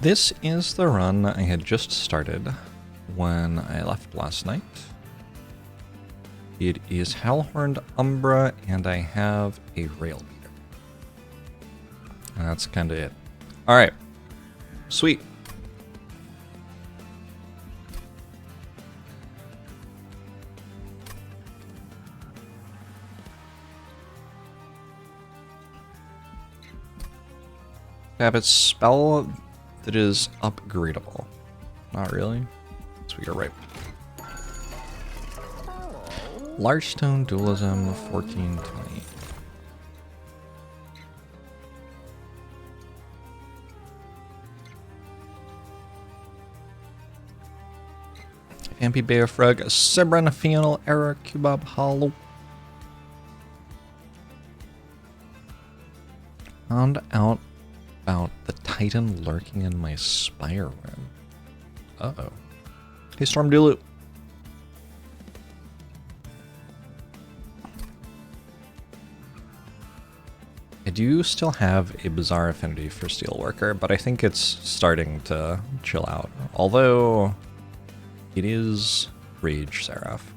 This is the run I had just started when I left last night. It is Hellhorned Umbra, and I have a Rail Beater. And that's kind of it. Alright. Sweet. I have a spell that is upgradable. Not really. So you're right. Large Stone Dualism 1420. Vampy Beofrug, Sibrin, Fianal, Era, Cubab, Hollow. Found out about the Titan lurking in my Spire room. Uh-oh. Hey, Storm Dulu. I do still have a bizarre affinity for Steelworker, but I think it's starting to chill out. Although, it is Rage Seraph.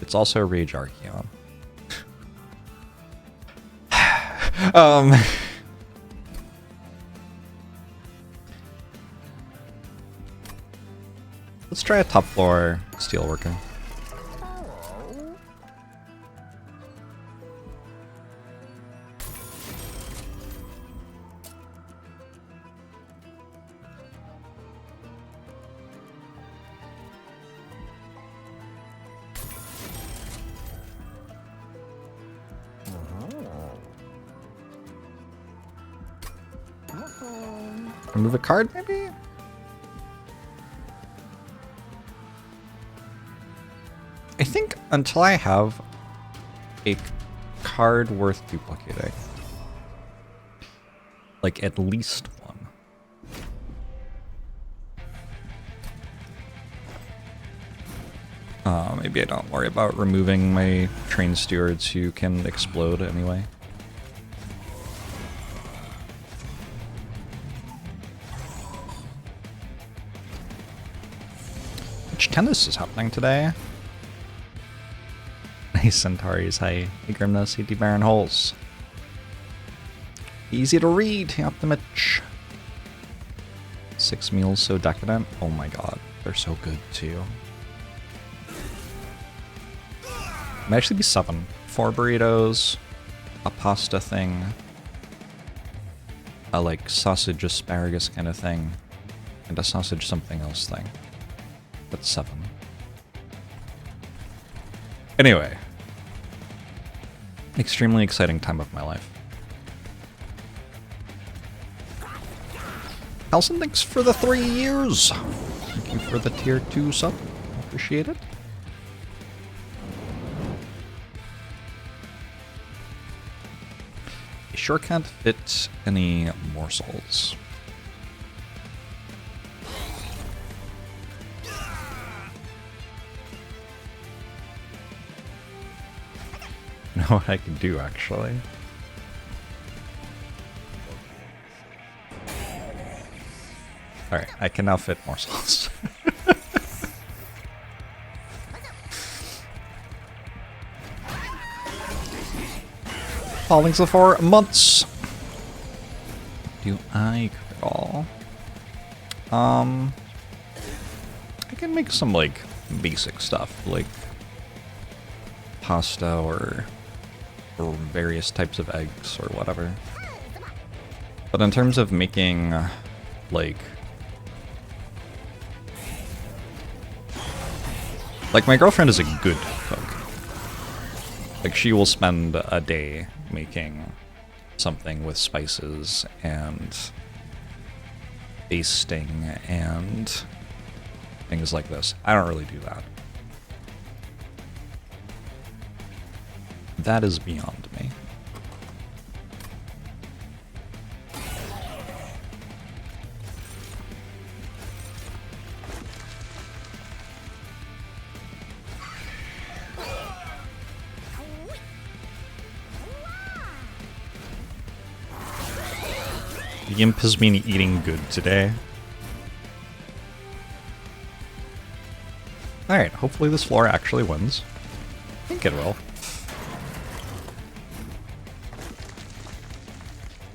It's also Rage Archon. Let's try a top floor Steelworker. Remove a card, maybe? I think until I have a card worth duplicating, like at least one. Maybe I don't worry about removing my train stewards who can explode anyway. Which tennis is happening today? Nice Centaurs, hi. Hey Grimness, hey Baron Holes. Easy to read, Optimich. 6 meals so decadent. Oh my god, they're so good too. Might actually be 7. 4 burritos, a pasta thing, a like sausage asparagus kind of thing, and a sausage something else thing. That's 7. Anyway. Extremely exciting time of my life. Halson, thanks for the 3 years. Thank you for the tier 2 sub. Appreciate it. I sure can't fit any morsels. I know what I can do, actually. Alright, I can now fit morsels. Falling for months. Do I crit all? I can make some like basic stuff like pasta or various types of eggs or whatever. But in terms of making like my girlfriend is a good cook. Like she will spend a day making something with spices and basting and things like this. I don't really do that. That is beyond me. The imp has been eating good today. Alright, hopefully this floor actually wins. I think it will.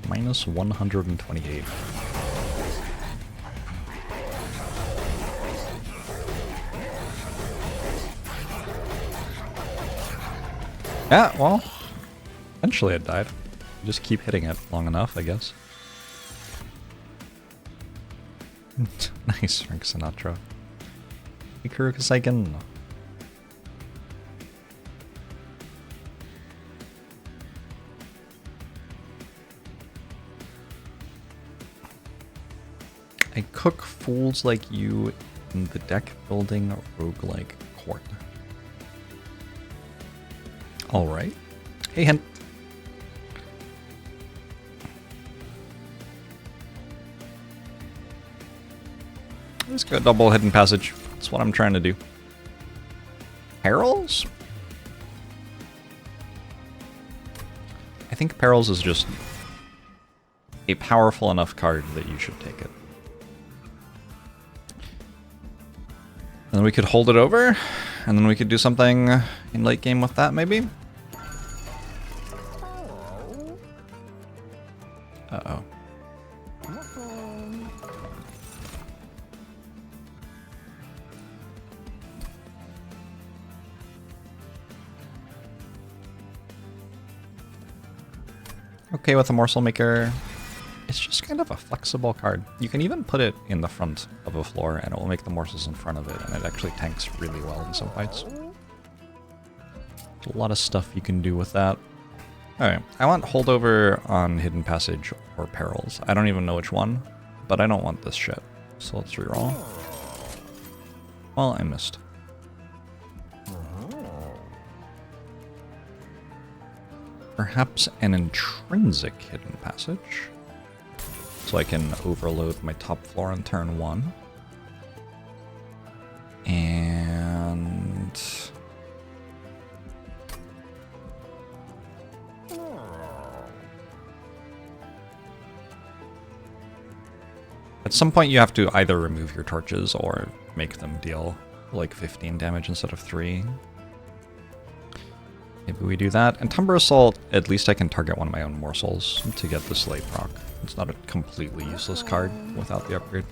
Minus 128. Yeah, well, eventually it died. Just keep hitting it long enough, I guess. Nice, Frank Sinatra. Ikurukusaiken. I cook fools like you in the deck building roguelike court. Alright. Hey, Hint. Let's go double hidden passage. That's what I'm trying to do. Perils? I think Perils is just a powerful enough card that you should take it. And then we could hold it over, and then we could do something in late game with that, maybe? Uh-oh. Okay with a Morsel Maker. It's just kind of a flexible card. You can even put it in the front of a floor and it will make the morsels in front of it, and it actually tanks really well in some fights. There's a lot of stuff you can do with that. Alright, I want Holdover on Hidden Passage or Perils. I don't even know which one, but I don't want this shit. So let's reroll. Well, I missed. Perhaps an Intrinsic Hidden Passage. So I can overload my top floor on turn 1. And... at some point you have to either remove your torches or make them deal like 15 damage instead of 3. Maybe we do that. And Tumber Assault, at least I can target one of my own morsels to get this late proc. It's not a completely useless card without the upgrade.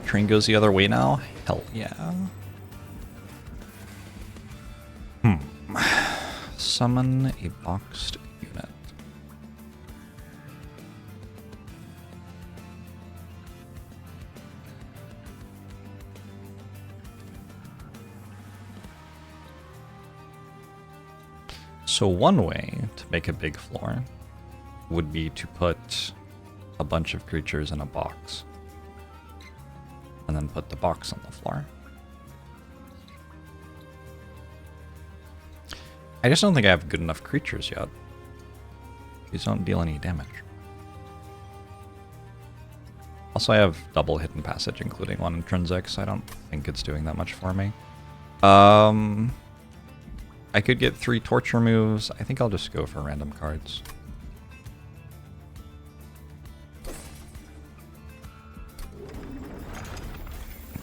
Train goes the other way now? Hell yeah. Summon a boxed unit. So one way to make a big floor would be to put a bunch of creatures in a box. And then put the box on the floor. I just don't think I have good enough creatures yet. These don't deal any damage. Also, I have double Hidden Passage, including one Intrinsic, so I don't think it's doing that much for me. I could get 3 torch removes. I think I'll just go for random cards.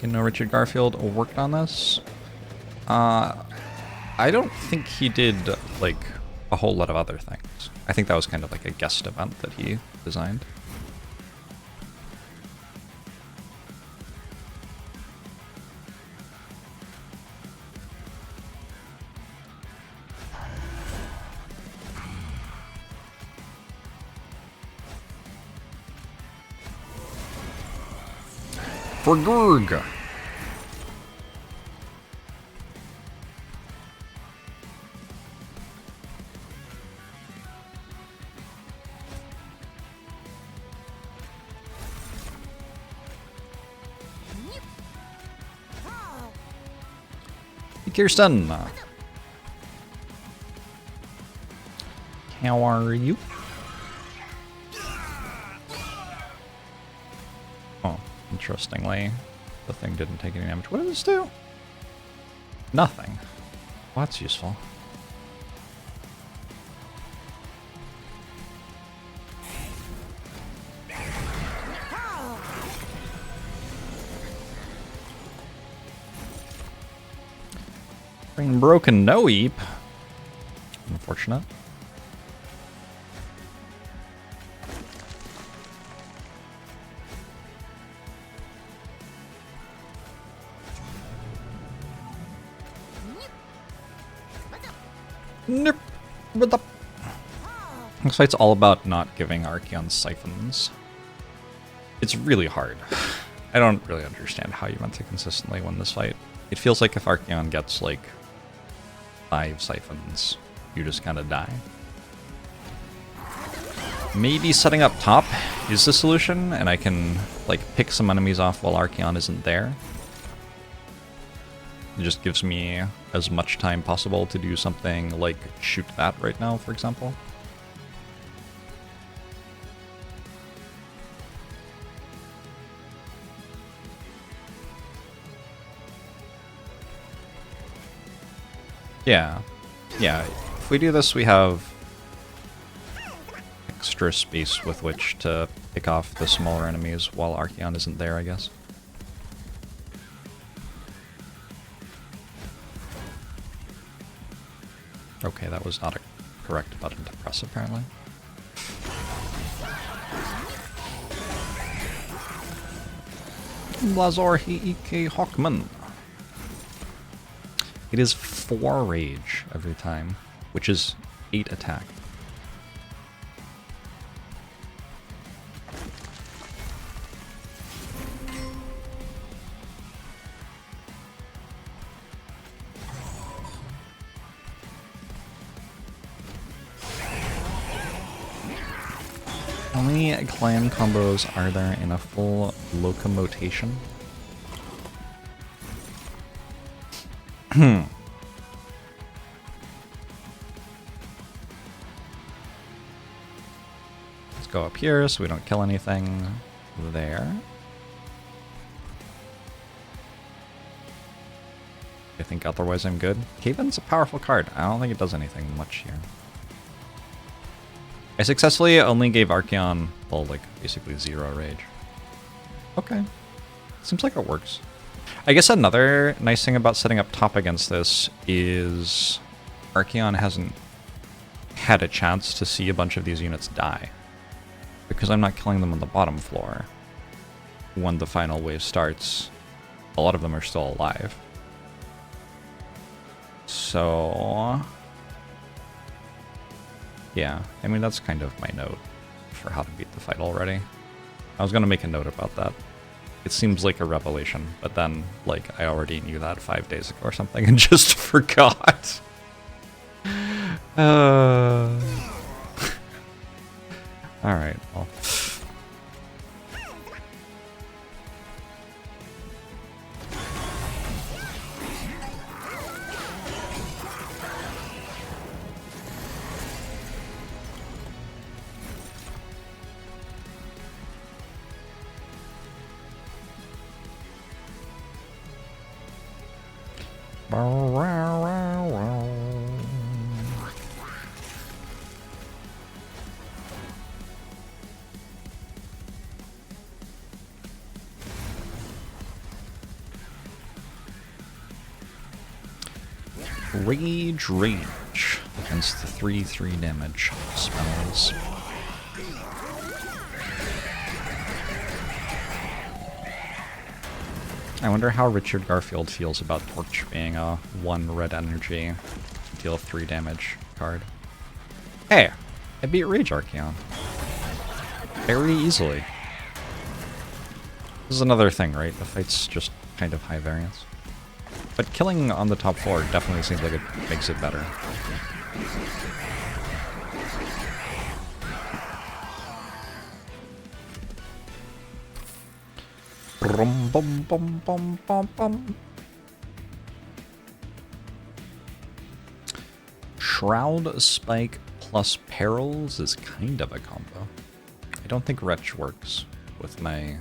You know, Richard Garfield worked on this. I don't think he did, like, a whole lot of other things. I think that was kind of like a guest event that he designed. For Gurg. Kirsten. How are you? Oh, interestingly, the thing didn't take any damage. What does this do? Nothing. Well, that's useful. Screen broken, no eep. Unfortunate. Nope. This fight's all about not giving Archon siphons. It's really hard. I don't really understand how you meant to consistently win this fight. It feels like if Archon gets like 5 siphons, you just kind of die. Maybe setting up top is the solution, and I can like pick some enemies off while Archon isn't there. It just gives me as much time possible to do something like shoot that right now, for example. Yeah. If we do this, we have extra space with which to pick off the smaller enemies while Archon isn't there, I guess. Okay, that was not a correct button to press, apparently. Lazor Heike Hawkman. It is 4 rage every time, which is 8 attack. How many clan combos are there in a full locomotion? Let's go up here so we don't kill anything there. I think otherwise I'm good. Caven's a powerful card. I don't think it does anything much here. I successfully only gave Archon, well, like, basically 0 rage. Okay. Seems like it works. I guess another nice thing about setting up top against this is Archon hasn't had a chance to see a bunch of these units die. Because I'm not killing them on the bottom floor. When the final wave starts, a lot of them are still alive. So... yeah, I mean, that's kind of my note for how to beat the fight already. I was going to make a note about that. It seems like a revelation, but then, like, I already knew that 5 days ago or something and just forgot. Alright, well. Rage against the 3/3 damage spells. I wonder how Richard Garfield feels about Torch being a 1 red energy, deal 3 damage card. Hey, I beat Rage Archeon. Very easily. This is another thing, right? The fight's just kind of high variance. But killing on the top floor definitely seems like it makes it better. Bum, bum, bum, bum, bum, bum. Shroud Spike plus Perils is kind of a combo. I don't think Wretch works with my...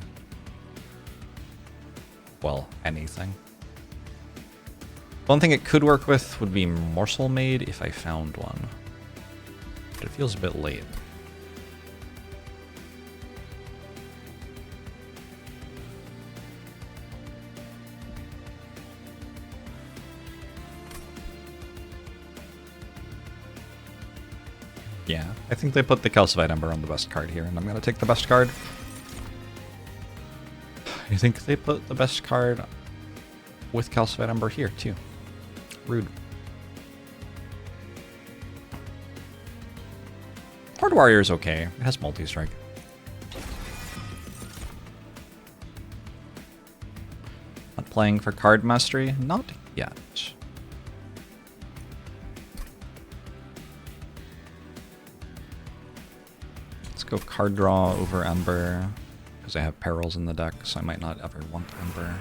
well, anything. One thing it could work with would be Morsel Maid if I found one. But it feels a bit late. Yeah, I think they put the Calcified Ember on the best card here, and I'm going to take the best card. I think they put the best card with Calcified Ember here, too. Rude. Horde Warrior is okay. It has multi-strike. Not playing for card mastery? Not yet. Let's go card draw over Ember, because I have perils in the deck, so I might not ever want Ember.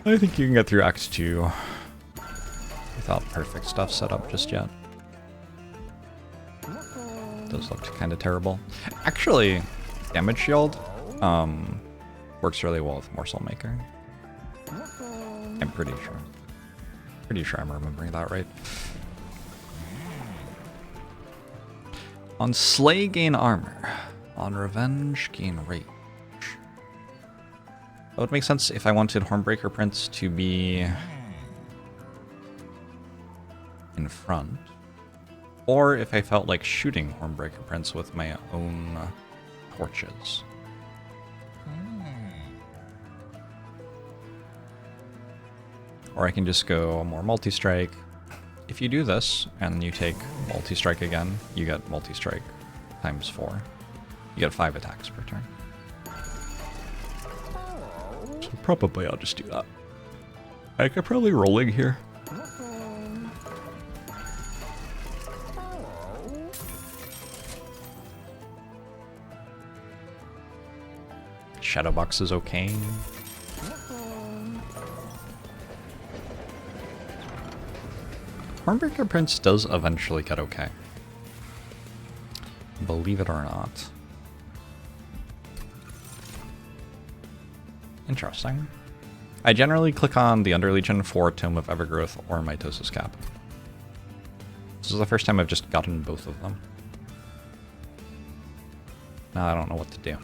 I think you can get through Act 2 without perfect stuff set up just yet. Those looked kind of terrible. Actually, Damage Shield works really well with Morsel Maker. I'm pretty sure. Pretty sure I'm remembering that right. On Slay, gain armor. On Revenge, gain rage. That would make sense if I wanted Hornbreaker Prince to be in front. Or if I felt like shooting Hornbreaker Prince with my own torches. Or I can just go more multi-strike. If you do this, and you take multi-strike again, you get multi-strike times 4. You get 5 attacks per turn. So probably I'll just do that. I could probably rolling here. Shadowbox is okay. Hornbreaker Prince does eventually get okay. Believe it or not. Interesting. I generally click on the Underlegion for Tome of Evergrowth or Mitosis Cap. This is the first time I've just gotten both of them. Now I don't know what to do.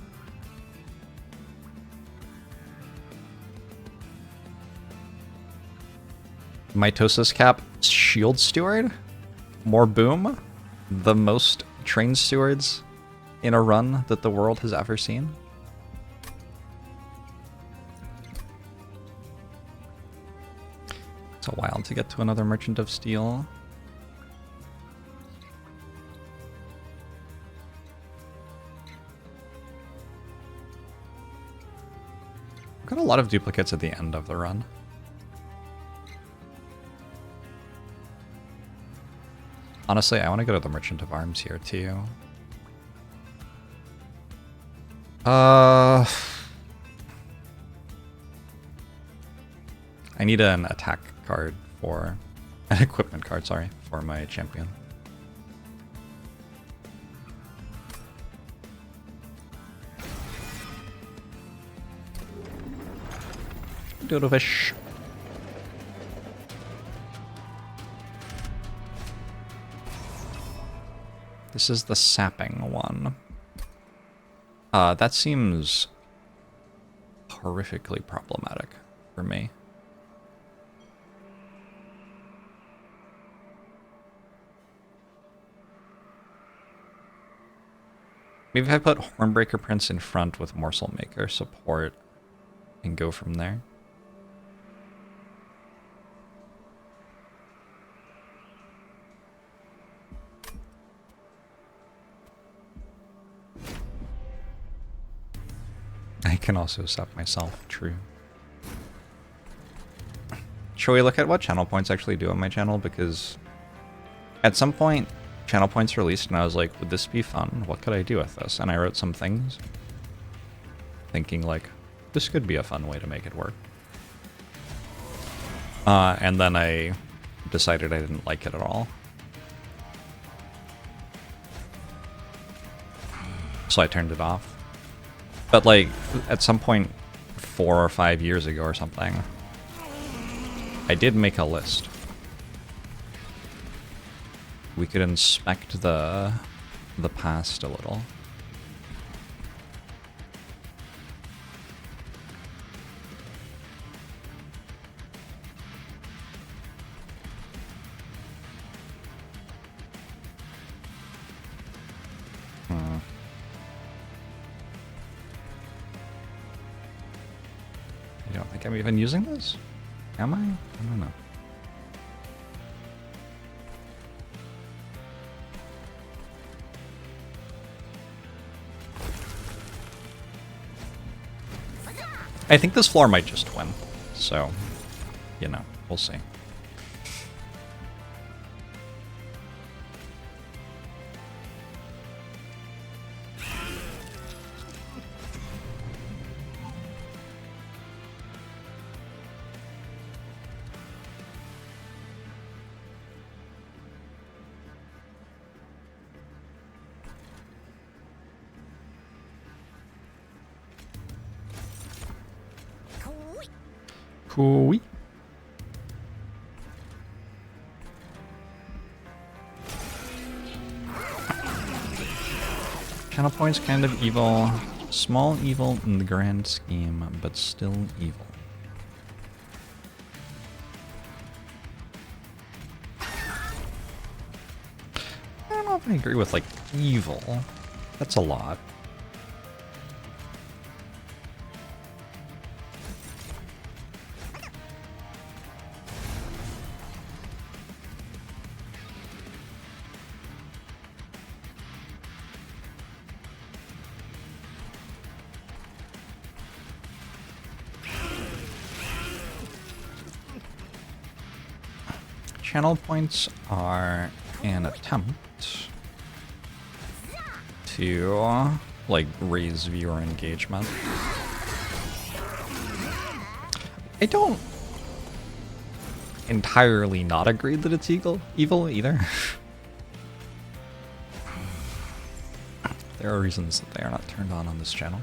Mitosis Cap, Shield Steward, more boom, the most trained stewards in a run that the world has ever seen. It's a while to get to another Merchant of Steel. I've got a lot of duplicates at the end of the run. Honestly, I want to go to the Merchant of Arms here, too. I need an attack card for... an equipment card, sorry, for my champion. Dodo fish. This is the sapping one. That seems horrifically problematic for me. Maybe if I put Hornbreaker Prince in front with Morsel Maker support and go from there. I can also sap myself, true. Shall we look at what channel points actually do on my channel? Because at some point, channel points released and I was like, would this be fun? What could I do with this? And I wrote some things, thinking like, this could be a fun way to make it work. And then I decided I didn't like it at all. So I turned it off. But like, at some point 4 or 5 years ago or something, I did make a list. We could inspect the past a little. don't think I'm even using this? Am I? I don't know. I think this floor might just win, so, you know, we'll see. Cool. Channel points kind of evil. Small evil in the grand scheme, but still evil. I don't know if I agree with, like, evil. That's a lot. Channel points are an attempt to, like, raise viewer engagement. I don't entirely not agree that it's evil either. There are reasons that they are not turned on this channel.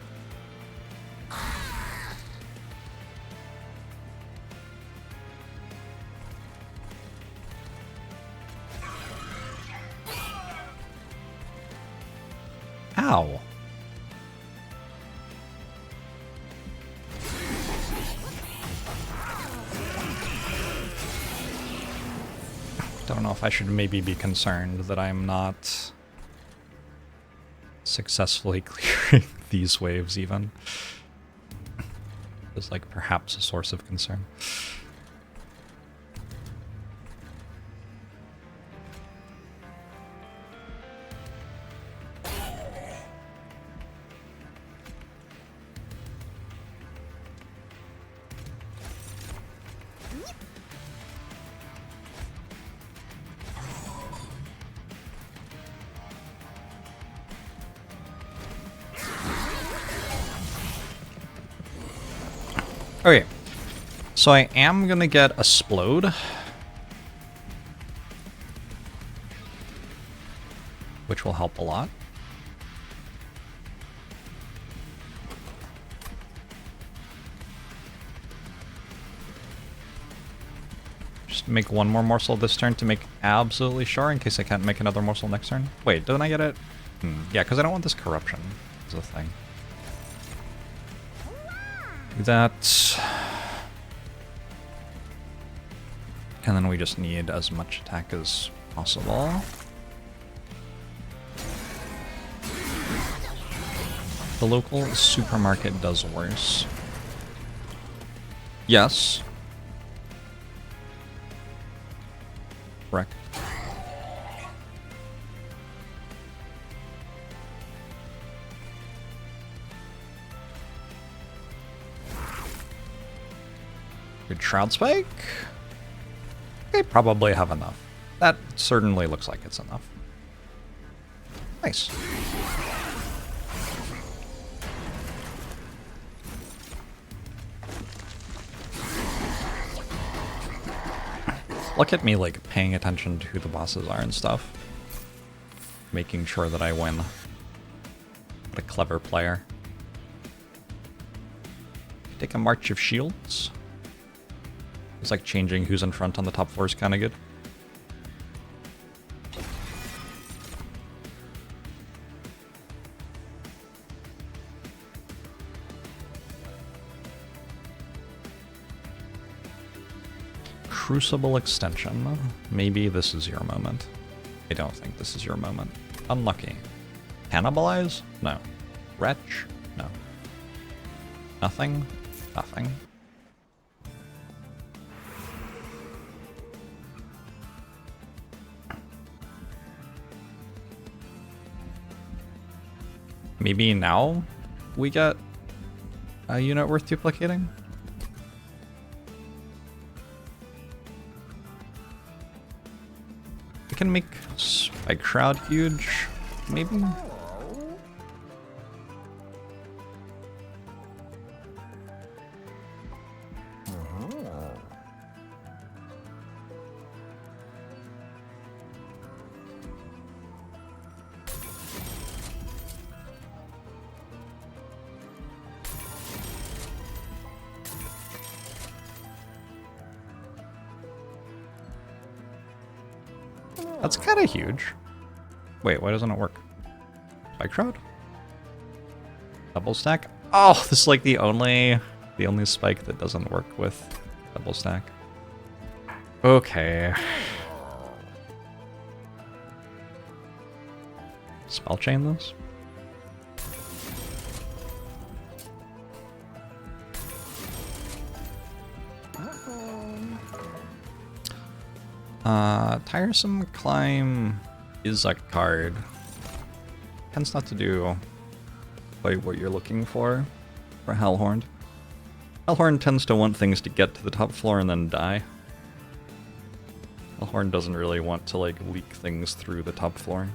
Ow. Don't know if I should maybe be concerned that I'm not successfully clearing these waves even. It's like perhaps a source of concern. Okay, so I am gonna get a Splode, which will help a lot. Just make one more morsel this turn to make absolutely sure in case I can't make another morsel next turn. Wait, don't I get it? Yeah, because I don't want this corruption is the thing. Do that. And then we just need as much attack as possible. The local supermarket does worse. Yes. Correct. Good Shroud Spike. They probably have enough. That certainly looks like it's enough. Nice. Look at me, like, paying attention to who the bosses are and stuff. Making sure that I win. What a clever player. Take a March of Shields. It's like changing who's in front on the top floor is kind of good. Crucible Extension. Maybe this is your moment. I don't think this is your moment. Unlucky. Cannibalize? No. Wretch? No. Nothing? Nothing. Maybe now we get a unit worth duplicating? We can make Spike Shroud huge, maybe? That's kind of huge. Wait, why doesn't it work? Spike Shroud? Double stack? Oh, this is like the only spike that doesn't work with double stack. Okay. Spell chain this? Tiresome Climb is a card. Tends not to do quite what you're looking for Hellhorn. Hellhorn tends to want things to get to the top floor and then die. Hellhorn doesn't really want to like leak things through the top floor.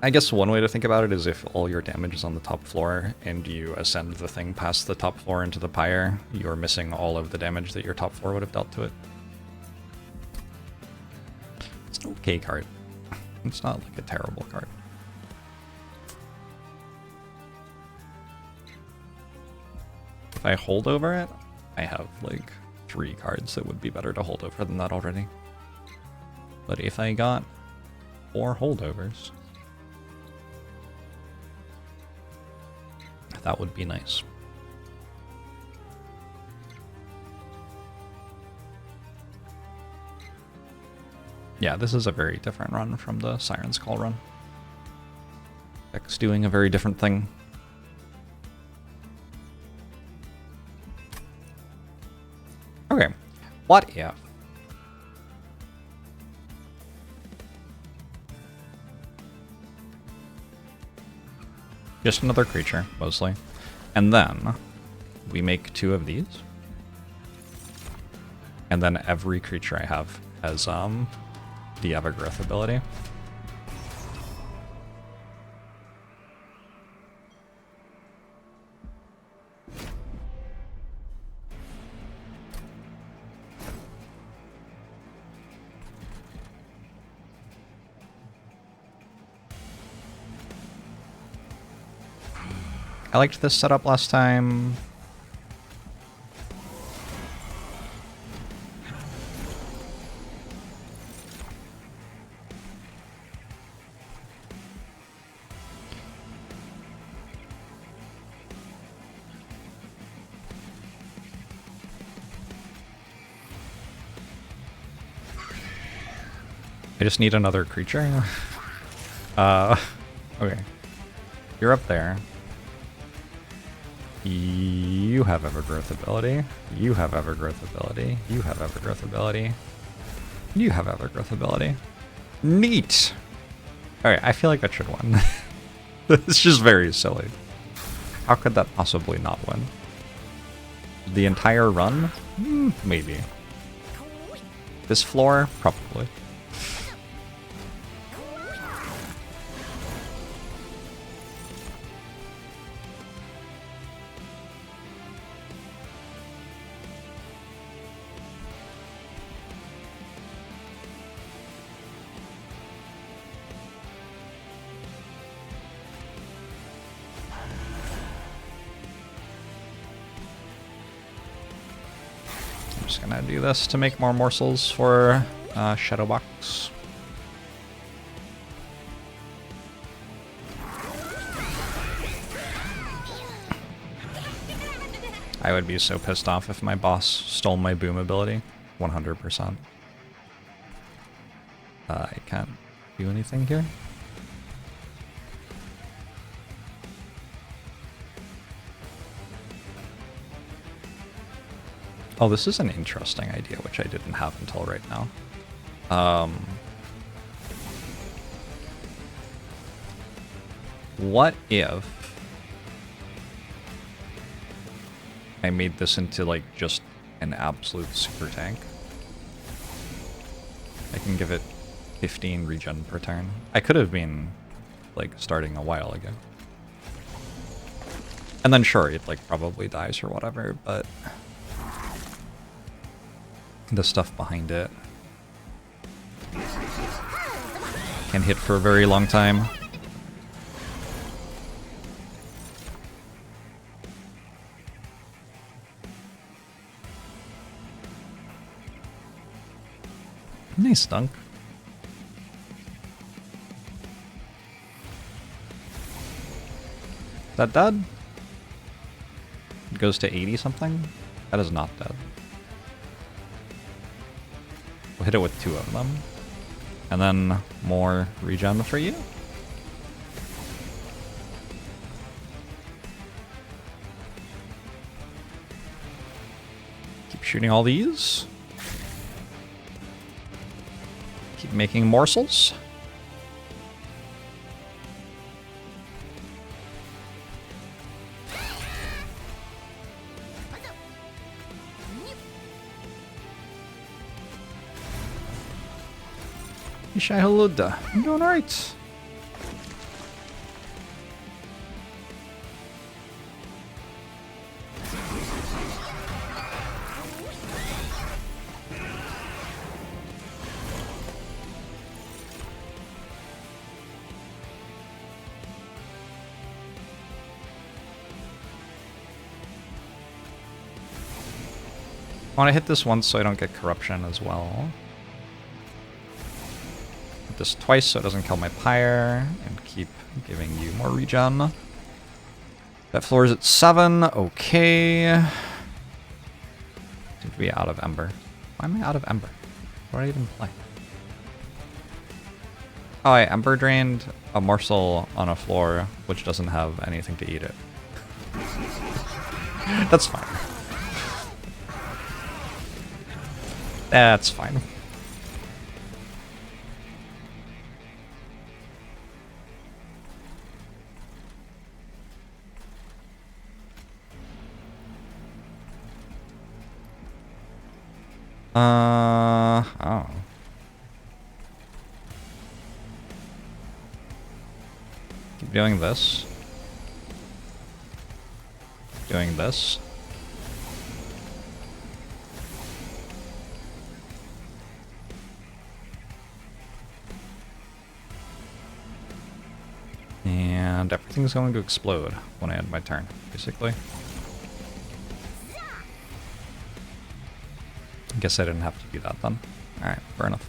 I guess one way to think about it is if all your damage is on the top floor and you ascend the thing past the top floor into the pyre, you're missing all of the damage that your top floor would have dealt to it. It's an okay card. It's not like a terrible card. If I hold over it, I have like 3 cards that would be better to hold over than that already. But if I got 4 holdovers, that would be nice. Yeah, this is a very different run from the Siren's Call run. Deck's doing a very different thing. Okay, what if? Just another creature, mostly. And then we make 2 of these. And then every creature I have has the Evergrowth ability. I liked this setup last time. I just need another creature. Okay. You're up there. You have Evergrowth ability. You have Evergrowth ability. You have Evergrowth ability. You have Evergrowth ability. Neat! Alright, I feel like that should win. It's just very silly. How could that possibly not win? The entire run? Maybe. This floor? Probably. I'm just gonna do this to make more morsels for Shadowbox. I would be so pissed off if my boss stole my boom ability. 100%. I can't do anything here. Oh, this is an interesting idea, which I didn't have until right now. What if I made this into like just an absolute super tank? I can give it 15 regen per turn. I could have been like starting a while ago. And then sure, it like probably dies or whatever, but the stuff behind it can hit for a very long time. Nice dunk. Is that dead? It goes to 80 something? That is not dead. We'll hit it with 2 of them. And then more regen for you. Keep shooting all these. Keep making morsels. Ishai Haluda, I'm doing alright. I want to hit this once so I don't get corruption as well. Hit this twice so it doesn't kill my pyre, and keep giving you more regen. That floor is at 7, okay. Seem to be out of Ember. Why am I out of Ember? What did I even play? Oh, I Ember drained a morsel on a floor which doesn't have anything to eat it. That's fine. That's fine. Oh. Keep doing this. Doing this. And everything's going to explode when I end my turn, basically. I guess I didn't have to do that then. Alright, fair enough.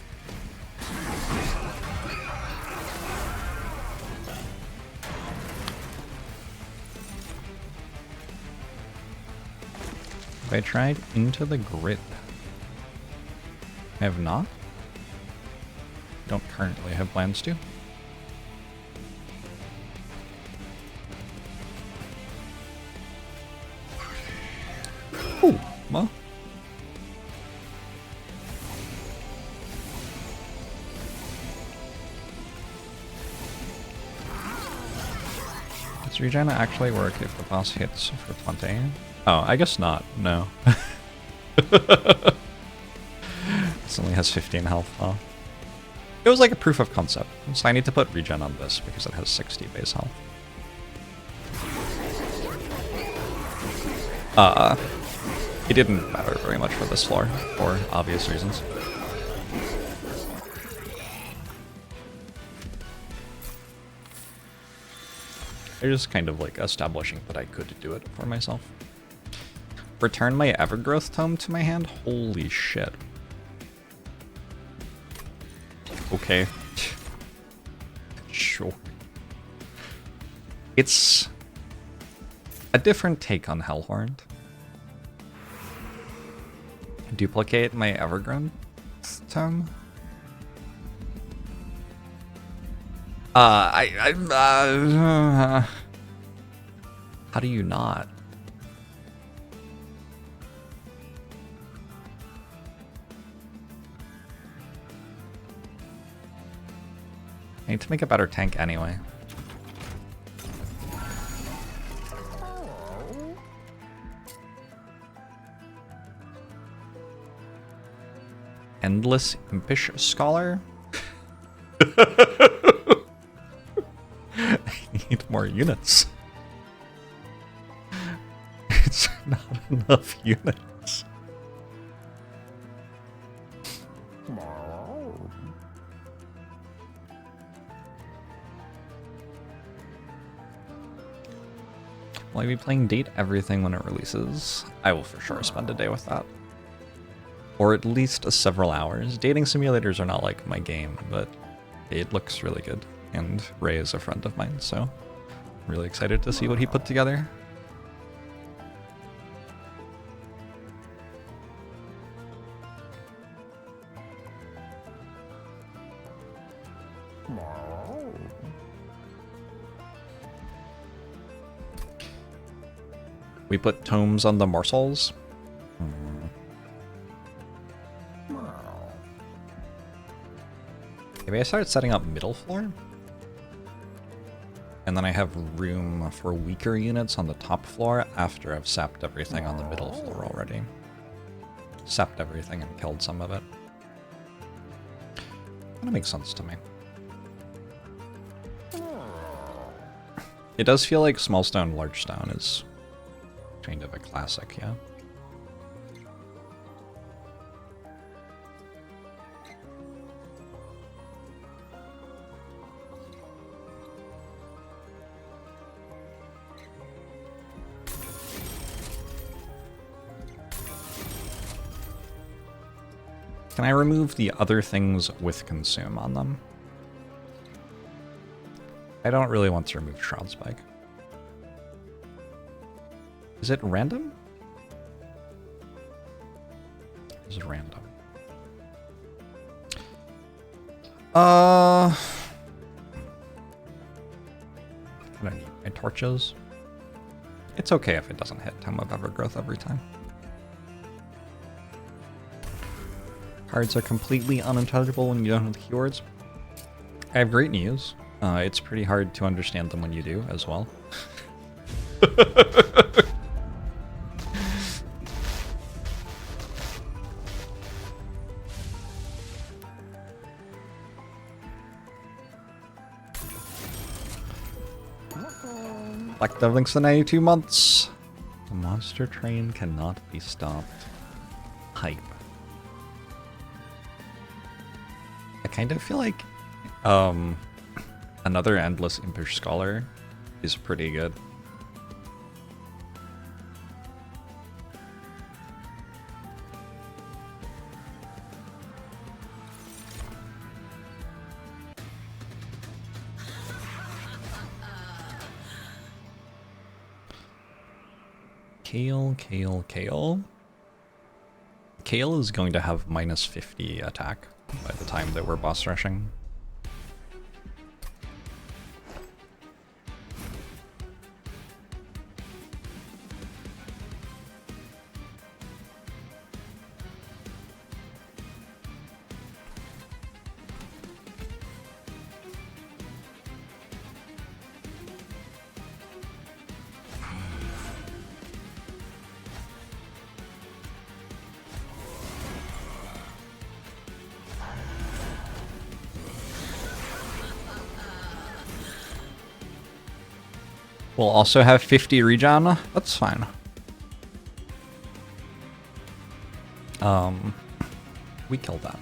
Have I tried Into the Grid? I have not. Don't currently have plans to. Oh, well. Does Regina actually work if the boss hits for 20? Oh, I guess not. No. This only has 15 health though. It was like a proof of concept, so I need to put regen on this because it has 60 base health. It didn't matter very much for this floor, for obvious reasons. They're just kind of like establishing that I could do it for myself. Return my Evergrowth Tome to my hand? Holy shit. Okay. Sure. It's a different take on Hellhorned. Duplicate my Evergrowth Tome? How do you not? I need to make a better tank anyway. Endless Impish Scholar? I need more units. It's not enough units. Will I be playing Date Everything when it releases? I will for sure spend a day with that. Or at least several hours. Dating simulators are not like my game, but it looks really good. And Ray is a friend of mine, so I'm really excited to see what he put together. We put tomes on the morsels. Maybe I start setting up middle floor? And then I have room for weaker units on the top floor after I've sapped everything on the middle floor already. Sapped everything and killed some of it. That makes sense to me. It does feel like small stone, large stone is kind of a classic, yeah. Can I remove the other things with consume on them? I don't really want to remove Shroud Spike. Is it random? Is it random? Can I need my torches? It's okay if it doesn't hit Tome of Evergrowth every time. Cards are completely unintelligible when you don't have the keywords. I have great news. It's pretty hard to understand them when you do, as well. Black Devlinks the 92 months. The monster train cannot be stopped. Hype. I kind of feel like another Endless Impish Scholar is pretty good. Kale. Kale is going to have minus 50 attack by the time that we're boss rushing. We'll also have 50 regen. That's fine. We killed that.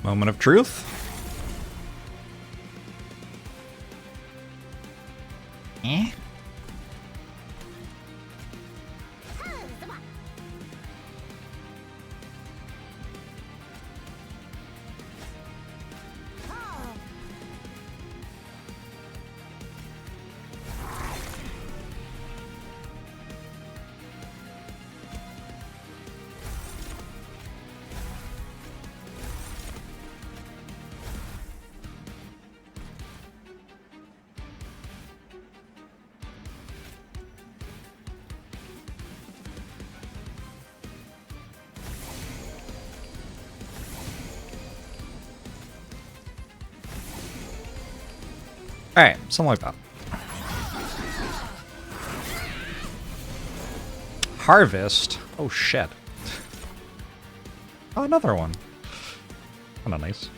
Moment of truth. Eh? Alright, something like that. Harvest? Oh shit. Oh, another one. Kinda nice.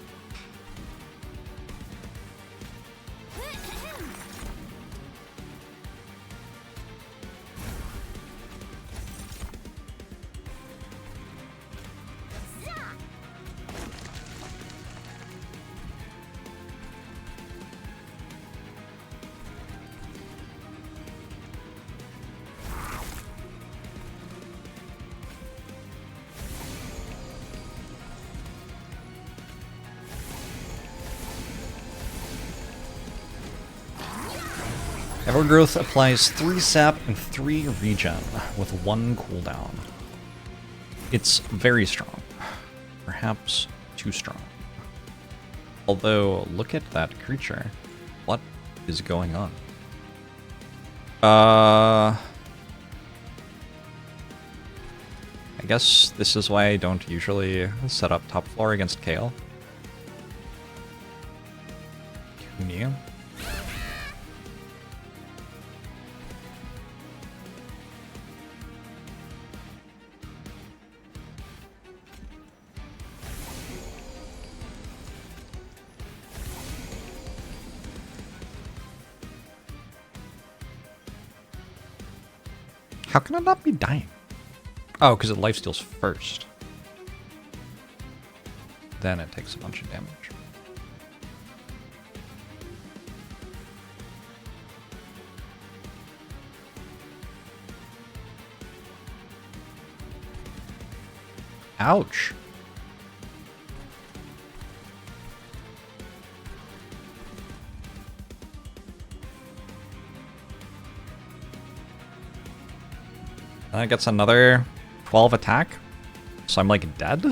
Evergrowth applies 3 sap and 3 regen with 1 cooldown. It's very strong. Perhaps too strong. Although, look at that creature. What is going on? I guess this is why I don't usually set up top floor against Kale. Who knew? How can it not be dying? Oh, because it lifesteals first. Then it takes a bunch of damage. Ouch. And it gets another 12 attack. So I'm like dead?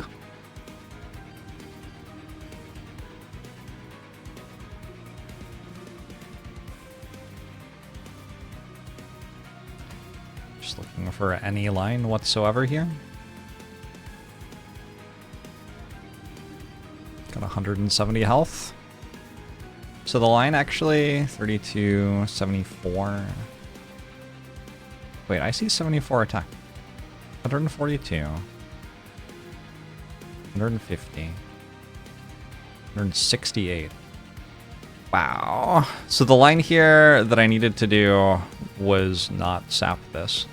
Just looking for any line whatsoever here. Got 170 health. So the line actually 32, 74. Wait, I see 74 attack. 142. 150. 168. Wow. So the line here that I needed to do was not sap this.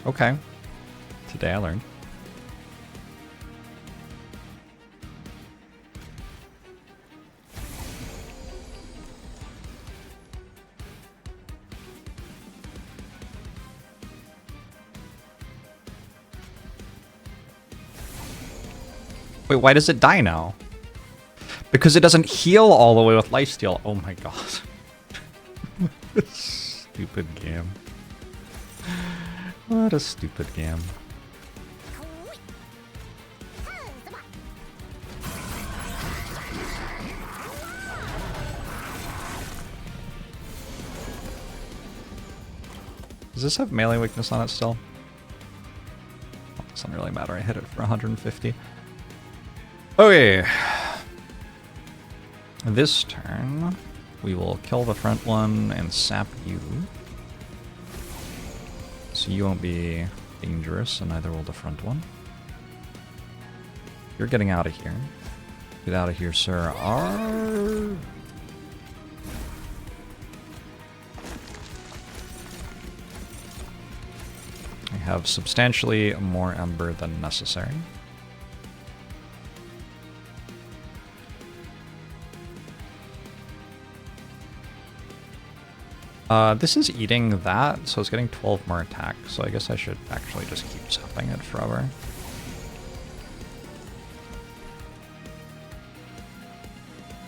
Okay. Today I learned. Wait, why does it die now? Because it doesn't heal all the way with lifesteal. Oh my god. Stupid game. What a stupid game. Does this have melee weakness on it still? Oh, it doesn't really matter. I hit it for 150. Okay. This turn, we will kill the front one and sap you. So you won't be dangerous, and neither will the front one. You're getting out of here. Get out of here, sir. Arr! I have substantially more ember than necessary. This is eating that, so it's getting 12 more attack, so I guess I should actually just keep sapping it forever.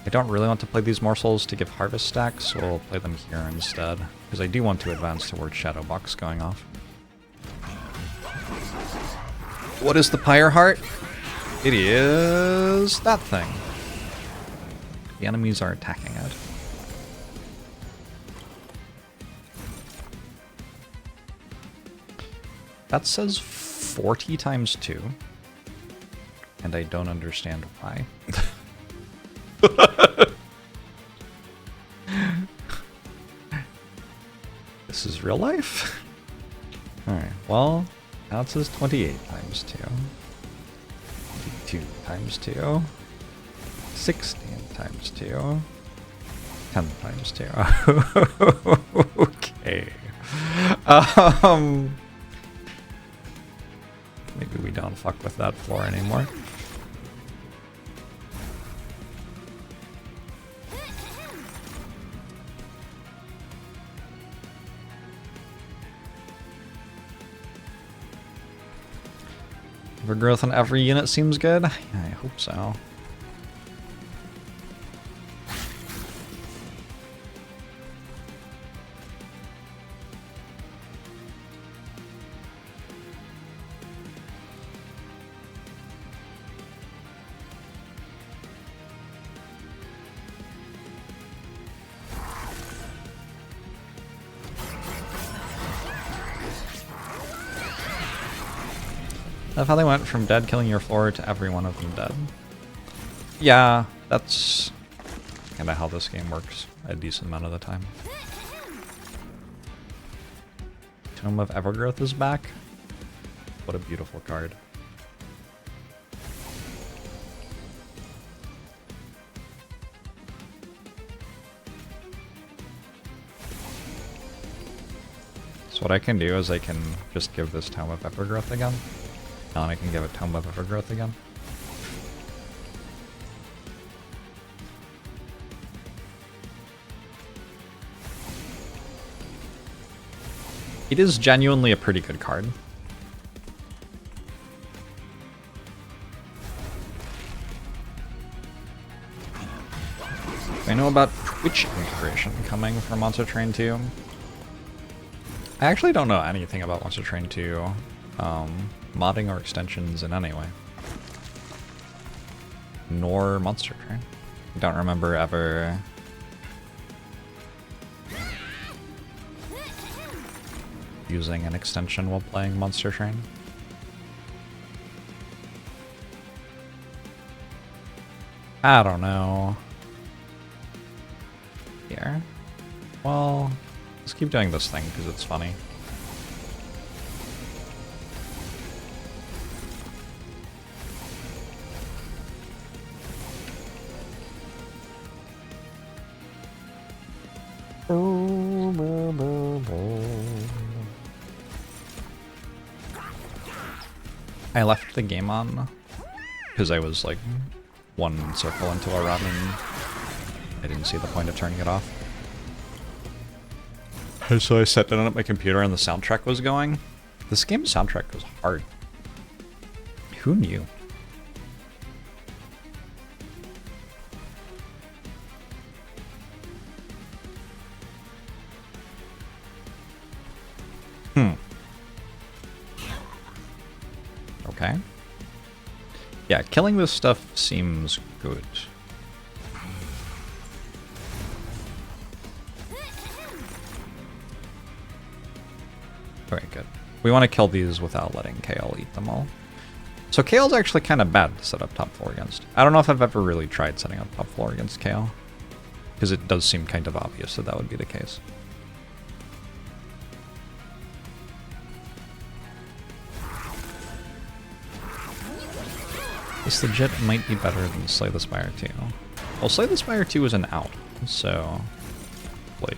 I don't really want to play these morsels to give harvest stacks, so I'll play them here instead, because I do want to advance towards Shadow Box going off. What is the Pyre Heart? It is that thing. The enemies are attacking it. That says 40 times 2. And I don't understand why. This is real life? Alright, well, now it says 28 times 2. 22 times 2. 16 times 2. 10 times 2. Okay. Maybe we don't fuck with that floor anymore. Overgrowth on every unit seems good. Yeah, I hope so. Love how they went from dead killing your floor to every one of them dead. Yeah, that's kind of how this game works a decent amount of the time. Tome of Evergrowth is back. What a beautiful card. So what I can do is I can just give this Tome of Evergrowth again. And I can give it Tome of Evergrowth again. It is genuinely a pretty good card. I know about Twitch integration coming for Monster Train 2. I actually don't know anything about Monster Train 2. Modding or extensions in any way. Nor Monster Train. I don't remember ever using an extension while playing Monster Train. I don't know. Here. Well, let's keep doing this thing because it's funny. I left the game on because I was like one circle into a run and I didn't see the point of turning it off. So I sat down at my computer and the soundtrack was going. This game's soundtrack was hard. Who knew? Okay. Yeah, killing this stuff seems good. Very good. We want to kill these without letting Kale eat them all. So Kale's actually kind of bad to set up top floor against. I don't know if I've ever really tried setting up top floor against Kale, because it does seem kind of obvious that that would be the case. This legit might be better than Slay the Spire 2. Well, Slay the Spire 2 is an out, so like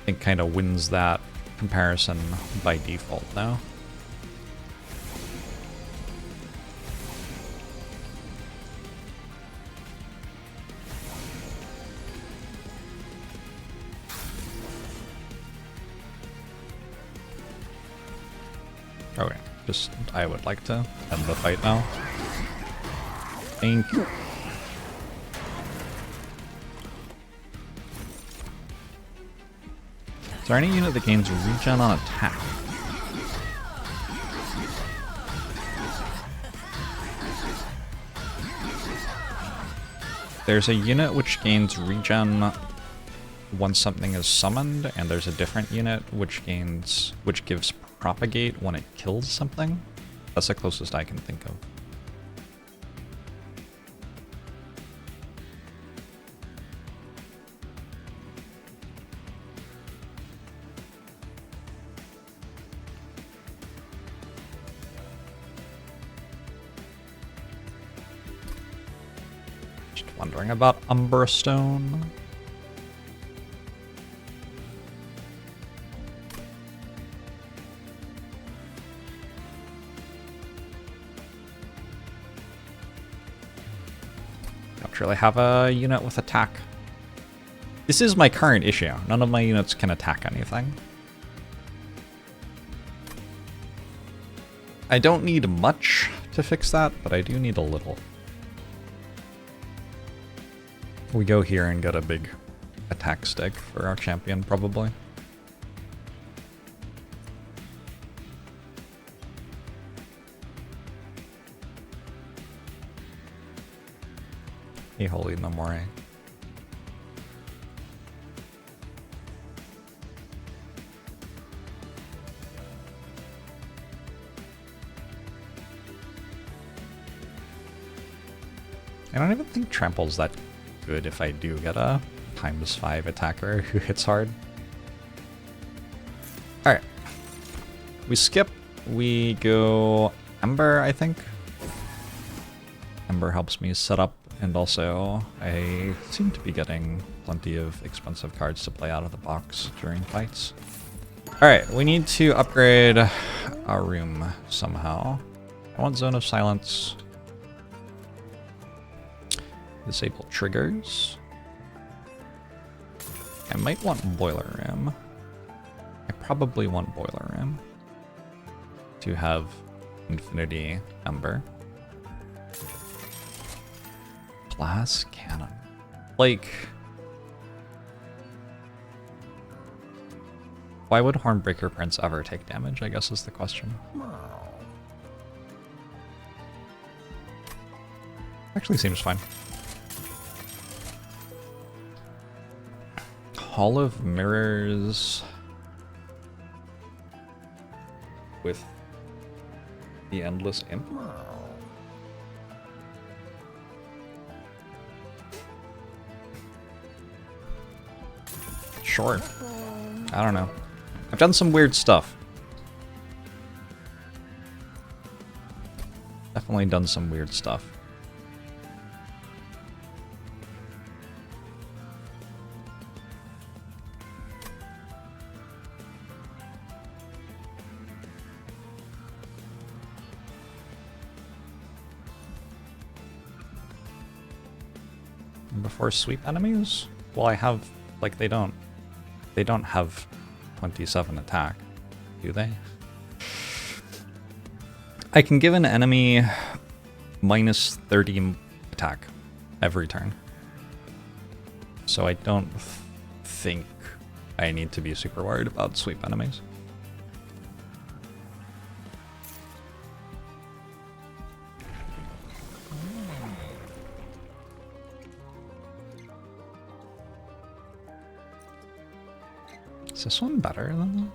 I think kind of wins that comparison by default now. Okay, just I would like to end the fight now. Thank you. Is there any unit that gains regen on attack? There's a unit which gains regen once something is summoned, and there's a different unit which gives propagate when it kills something. That's the closest I can think of. Just wondering about Umberstone. Really have a unit with attack. This is my current issue. None of my units can attack anything. I don't need much to fix that, but I do need a little. We go here and get a big attack stick for our champion, probably. Hey, holy memory. I don't even think Trample's that good if I do get a ×5 attacker who hits hard. Alright. We skip. We go Ember, I think. Ember helps me set up. And also, I seem to be getting plenty of expensive cards to play out of the box during fights. Alright, we need to upgrade our room somehow. I want Zone of Silence. Disable triggers. I might want Boiler Room. I probably want Boiler Room to have Infinity Ember. Glass Cannon. Like, why would Hornbreaker Prince ever take damage, I guess is the question. Actually seems fine. Hall of Mirrors with the Endless Imp. Sure. I don't know. I've done some weird stuff. Definitely done some weird stuff. And before sweep enemies? Well, I have, like, they don't have 27 attack, do they? I can give an enemy -30 attack every turn. So I don't think I need to be super worried about sweep enemies. Is this one better than that?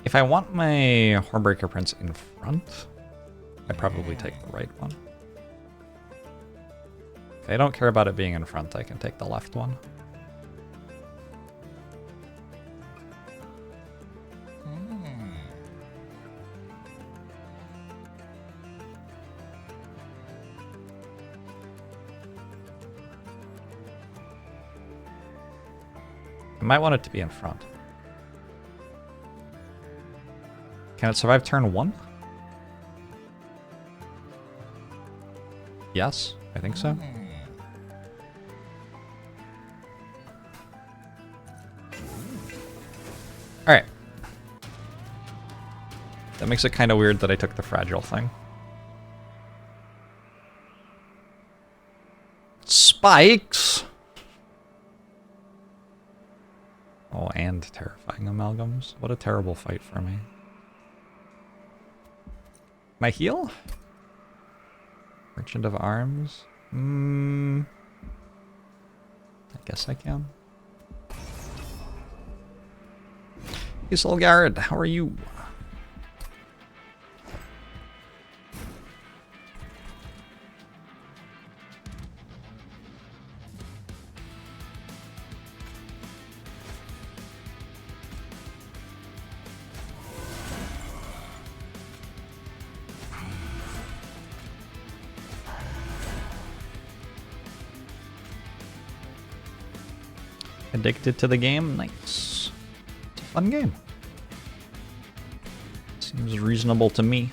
If I want my Hornbreaker Prince in front, I'd probably take the right one. If I don't care about it being in front, I can take the left one. I might want it to be in front. Can it survive turn 1? Yes, I think so. Alright. That makes it kind of weird that I took the fragile thing. Spikes! Oh, and and terrifying amalgams. What a terrible fight for me. Can I heal? Merchant of Arms? I guess I can. Hey, Solgard, how are you? Addicted to the game? Nice. It's a fun game. Seems reasonable to me.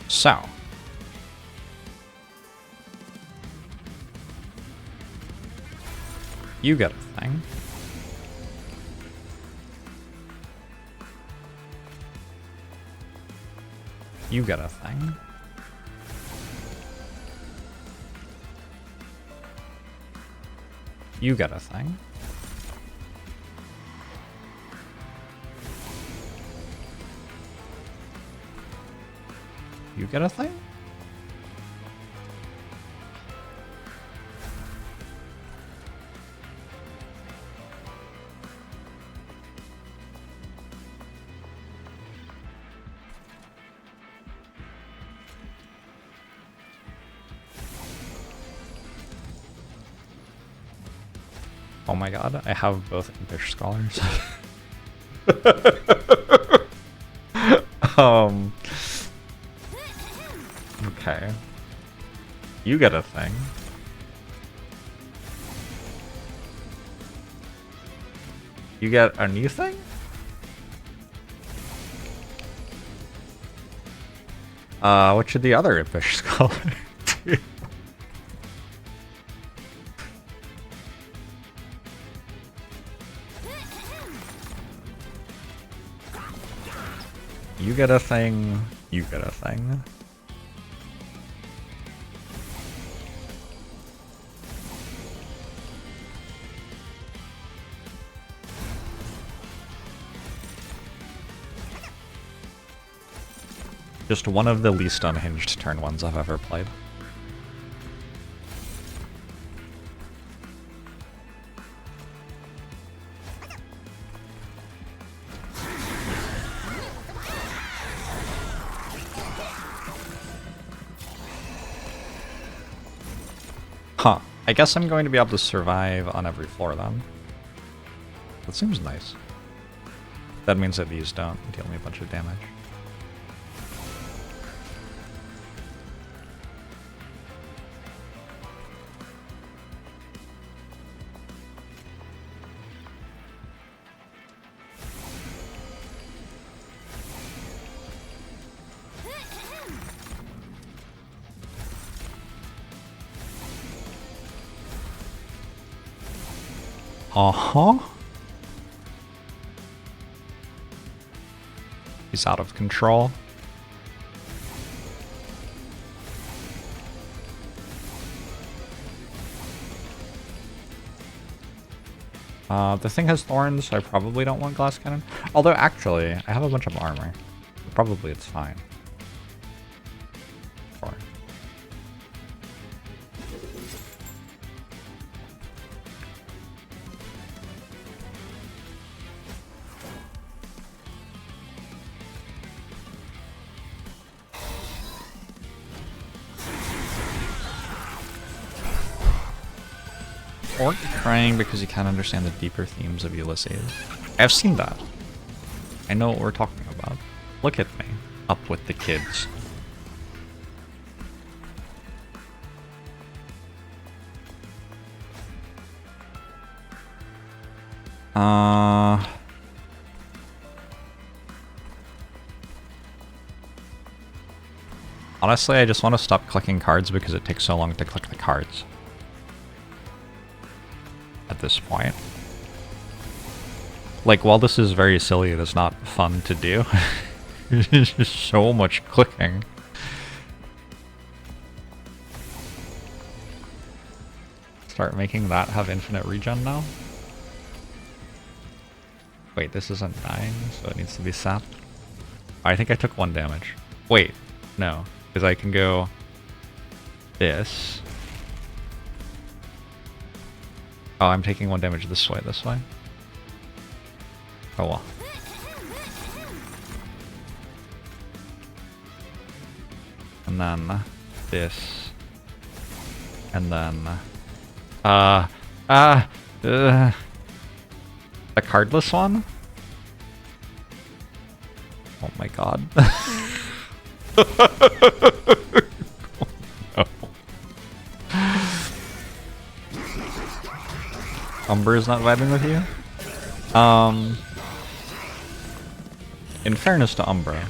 So. You got a thing. You got a thing. You got a thing. You get a thing? Oh my god, I have both Impish Scholars. Okay. You get a thing. You get a new thing? What should the other Impish Scholar do? You get a thing. You get a thing. Just one of the least unhinged turn ones I've ever played. Huh. I guess I'm going to be able to survive on every floor then. That seems nice. That means that these don't deal me a bunch of damage. Uh-huh. He's out of control. The thing has thorns, so I probably don't want glass cannon. Although, actually, I have a bunch of armor. Probably it's fine. Sure. Orc crying because you can't understand the deeper themes of Ulysses. I've seen that. I know what we're talking about. Look at me. Up with the kids. Honestly, I just want to stop clicking cards because it takes so long to click the cards. At this point. Like, while this is very silly, it is not fun to do. There's just so much clicking. Start making that have infinite regen now? Wait, this isn't dying, so it needs to be sapped. I think I took 1 damage. Wait, no. Because I can go this. Oh, I'm taking 1 damage this way. Oh well. And then this. And then the cardless one? Oh my god. Oh, no. Umber is not vibing with you? In fairness to Umbra,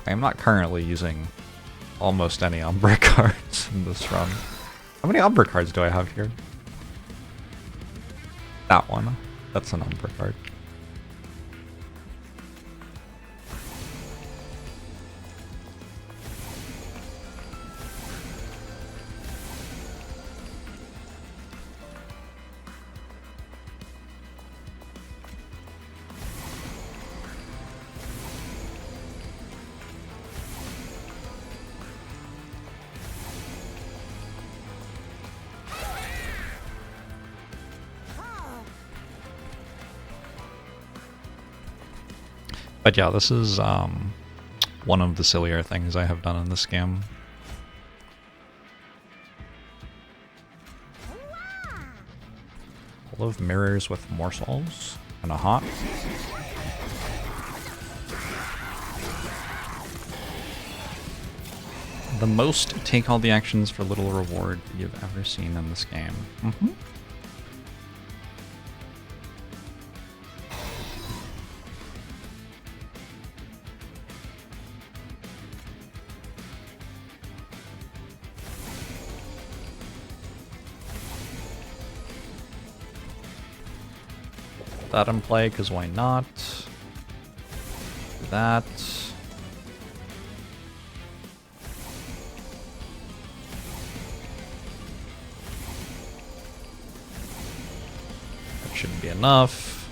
I am not currently using almost any Umbra cards in this run. How many Umbra cards do I have here? That one. That's an Umbra card. But yeah, this is one of the sillier things I have done in this game. Full of mirrors with morsels and a hot. The most take all the actions for little reward you've ever seen in this game. Mm-hmm. That in play, because why not? Do that. That should be enough.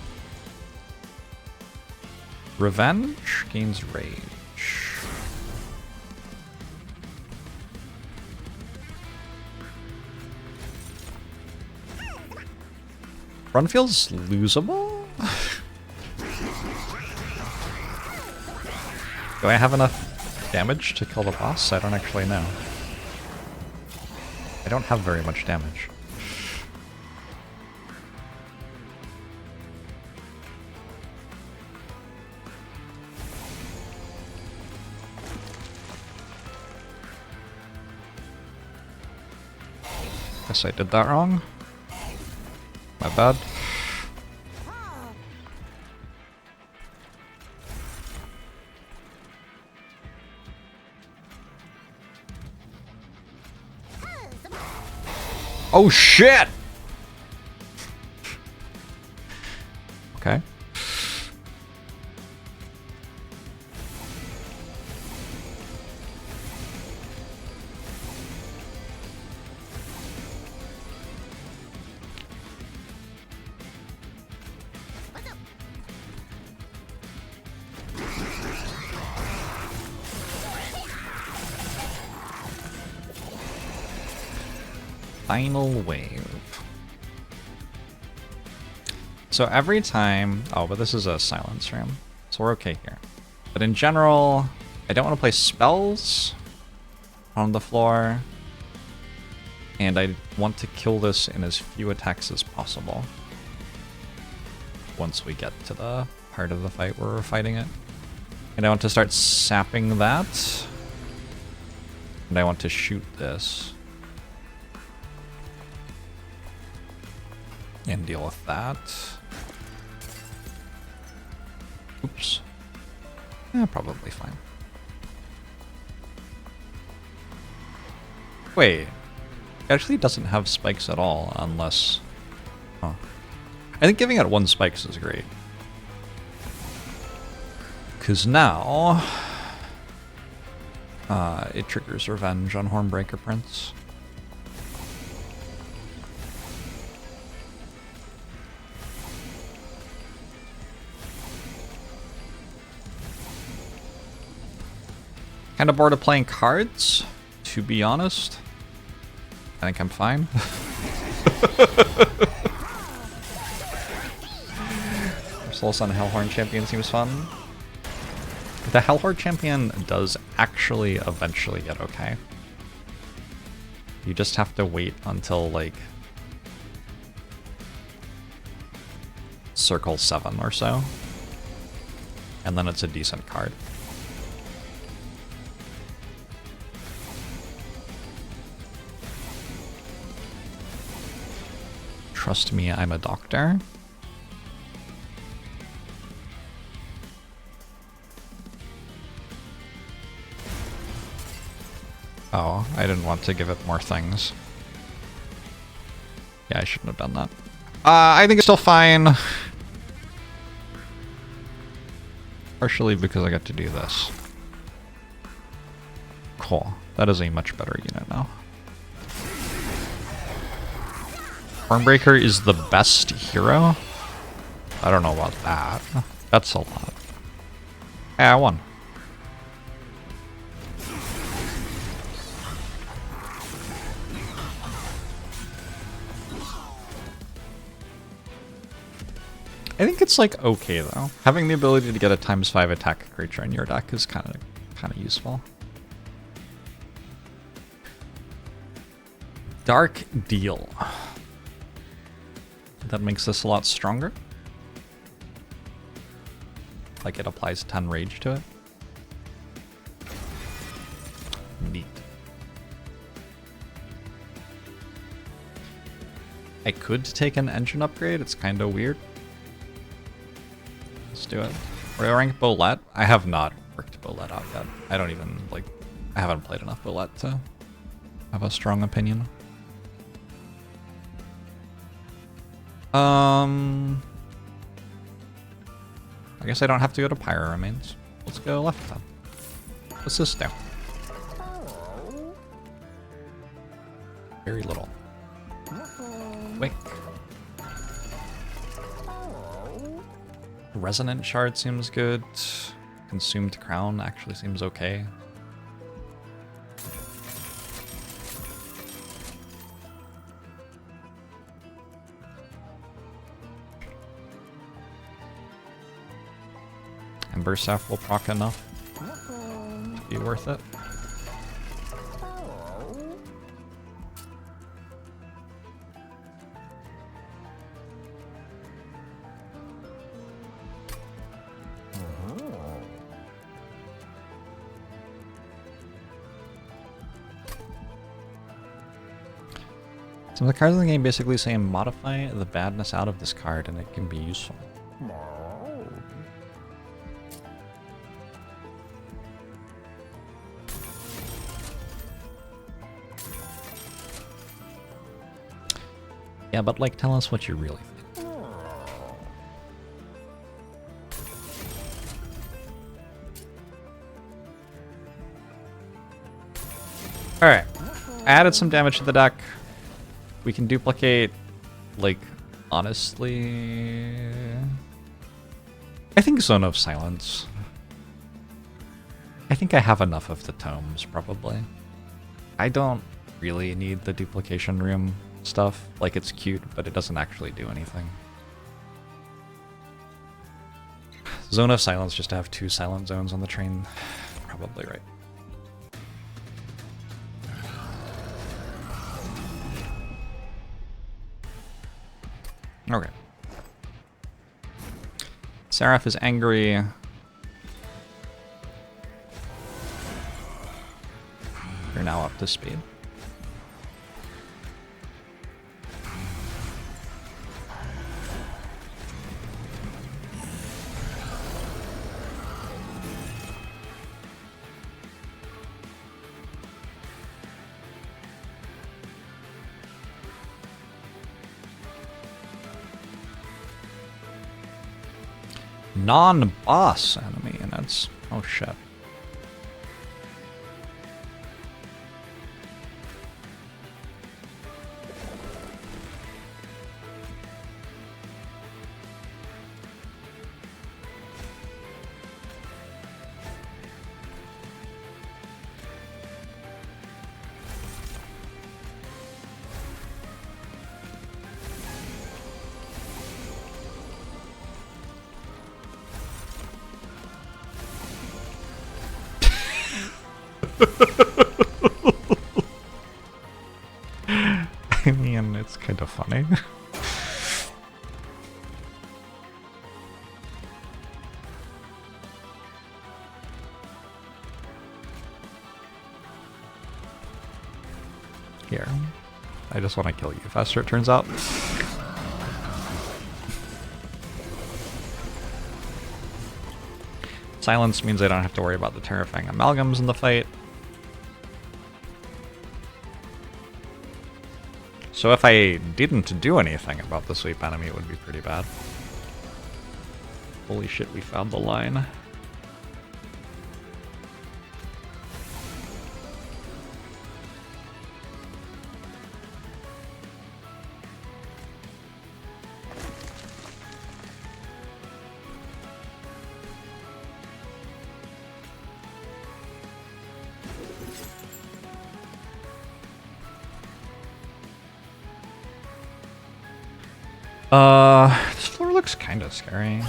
Revenge gains rage. Run feels losable? Do I have enough damage to kill the boss? I don't actually know. I don't have very much damage. Guess I did that wrong. My bad. Oh shit! Okay. Final wave. So every time... Oh, but this is a silence room, so we're okay here. But in general, I don't want to play spells on the floor. And I want to kill this in as few attacks as possible. Once we get to the part of the fight where we're fighting it. And I want to start sapping that. And I want to shoot this. And deal with that. Oops. Yeah, probably fine. Wait, it actually doesn't have spikes at all, unless... Huh. I think giving it 1 spikes is great. Because now... it triggers Revenge on Hornbreaker Prince. Kind of bored of playing cards, to be honest. I think I'm fine. Soul Sun Hellhorn Champion seems fun. The Hellhorn Champion does actually eventually get okay. You just have to wait until, like, Circle 7 or so. And then it's a decent card. Trust me, I'm a doctor. Oh, I didn't want to give it more things. Yeah, I shouldn't have done that. I think it's still fine. Partially because I get to do this. Cool. That is a much better unit now. Hornbreaker is the best hero? I don't know about that. That's a lot. Hey, I won. I think it's like okay though. Having the ability to get a ×5 attack creature in your deck is kind of useful. Dark Deal. That makes this a lot stronger. Like it applies 10 rage to it. Neat. I could take an engine upgrade, it's kind of weird. Let's do it. Where do I rank Bolette? I have not worked Bolette out yet. I don't even, like, I haven't played enough Bolette to have a strong opinion. I guess I don't have to go to Pyro Remains. Let's go left then. What's this do? Very little. Wink. Resonant Shard seems good. Consumed Crown actually seems okay. Ember Staff will proc enough to be worth it. Some of the cards in the game basically say modify the badness out of this card and it can be useful. Yeah, but like, tell us what you really think. Alright, I added some damage to the deck. We can duplicate, like, honestly... I think Zone of Silence. I think I have enough of the tomes, probably. I don't really need the duplication room stuff. Like, it's cute, but it doesn't actually do anything. Zone of Silence, just to have 2 silent zones on the train. Probably right. Okay. Seraph is angry. You're now up to speed. non-boss enemy, and that's... oh shit. I mean, it's kind of funny. Here. I just want to kill you faster, it turns out. Silence means I don't have to worry about the terrifying amalgams in the fight. So if I didn't do anything about the sweep enemy, it would be pretty bad. Holy shit, we found the line. This floor looks kind of scary.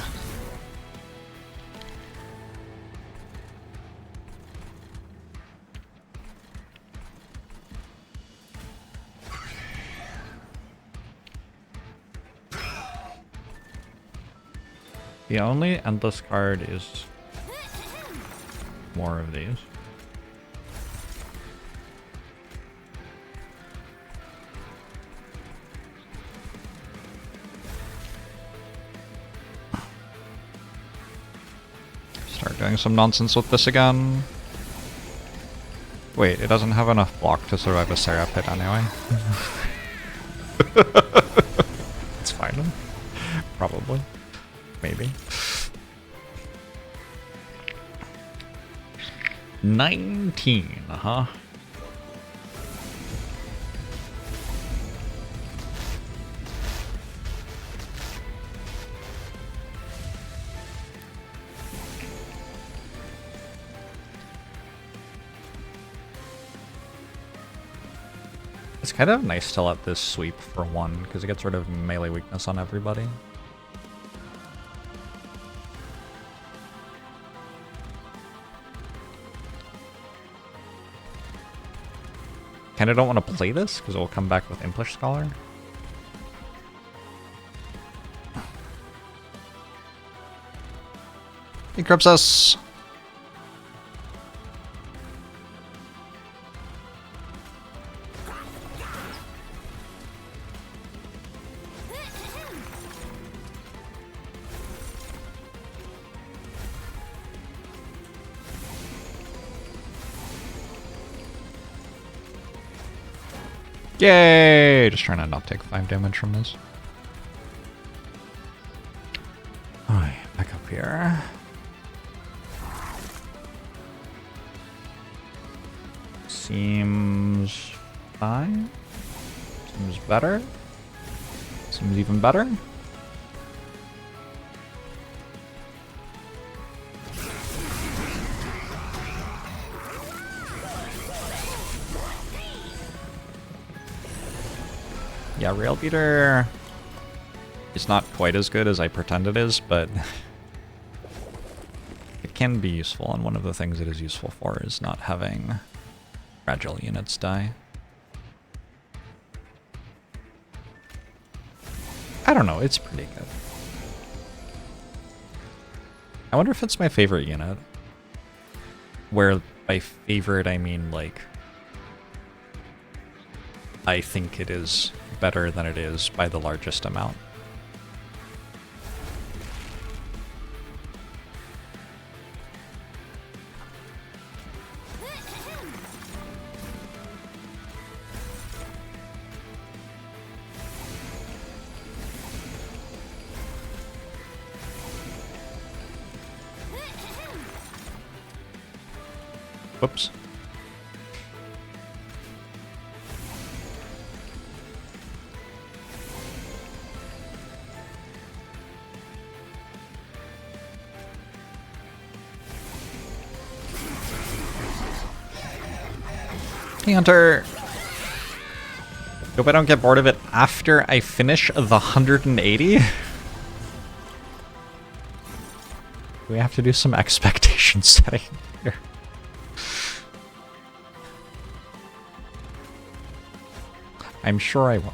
The only endless card is more of these. Start doing some nonsense with this again. Wait, it doesn't have enough block to survive a Seraph hit anyway. It's fine. Probably. Maybe. 19, huh? It's kind of nice to let this sweep for one, because it gets rid of melee weakness on everybody. Kinda don't want to play this, because it will come back with Impish Scholar. He grips us! Yay! Just trying to not take 5 damage from this. Alright, back up here. Seems fine. Seems better. Seems even better. Yeah, Rail Beater is not quite as good as I pretend it is, but it can be useful, and one of the things it is useful for is not having fragile units die. I don't know, it's pretty good. I wonder if it's my favorite unit. Where by favorite I mean, like, I think it is better than it is by the largest amount. Whoops. Hey, Hunter. Hope I don't get bored of it after I finish the 180. We have to do some expectation setting here. I'm sure I will.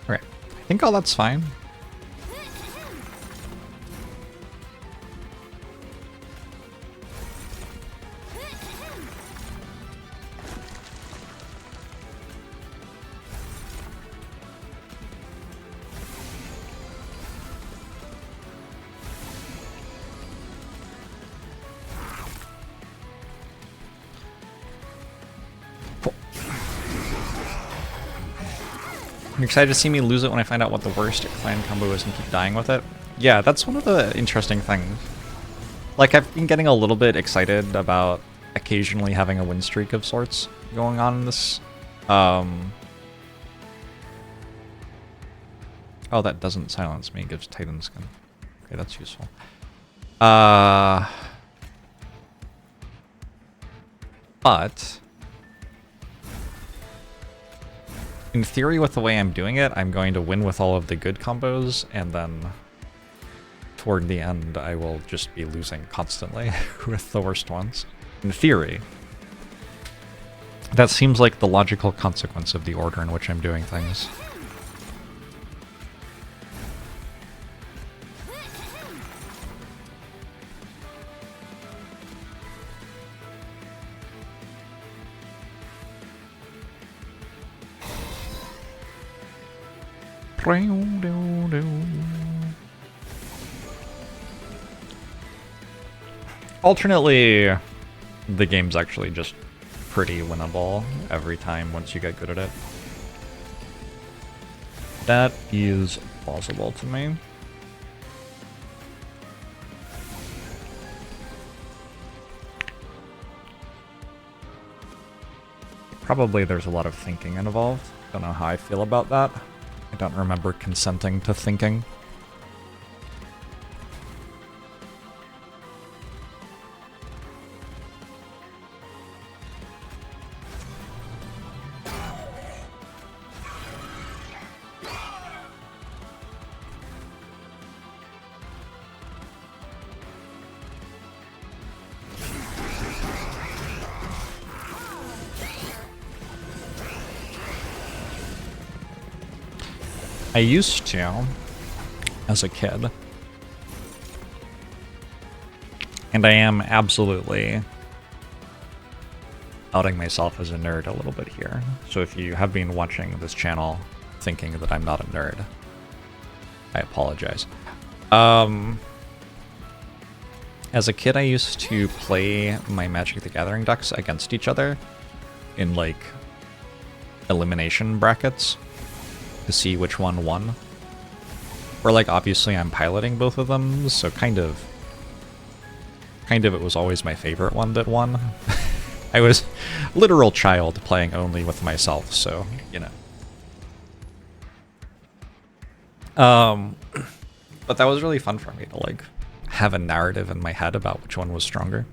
Okay, I think all that's fine. I'm excited to see me lose it when I find out what the worst clan combo is and keep dying with it. Yeah, that's one of the interesting things. Like, I've been getting a little bit excited about occasionally having a win streak of sorts going on in this. Oh, that doesn't silence me. It gives Titan skin. Okay, that's useful. But in theory, with the way I'm doing it, I'm going to win with all of the good combos, and then toward the end, I will just be losing constantly with the worst ones. In theory. That seems like the logical consequence of the order in which I'm doing things. Alternately, the game's actually just pretty winnable every time once you get good at it. That is plausible to me. Probably there's a lot of thinking involved. Don't know how I feel about that. I don't remember consenting to thinking. I used to, as a kid, and I am absolutely outing myself as a nerd a little bit here. So if you have been watching this channel thinking that I'm not a nerd, I apologize. As a kid, I used to play my Magic the Gathering decks against each other in, like, elimination brackets to see which one won. Or, like, obviously I'm piloting both of them, so kind of it was always my favorite one that won. I was a literal child playing only with myself, so, you know. But that was really fun for me to, like, have a narrative in my head about which one was stronger.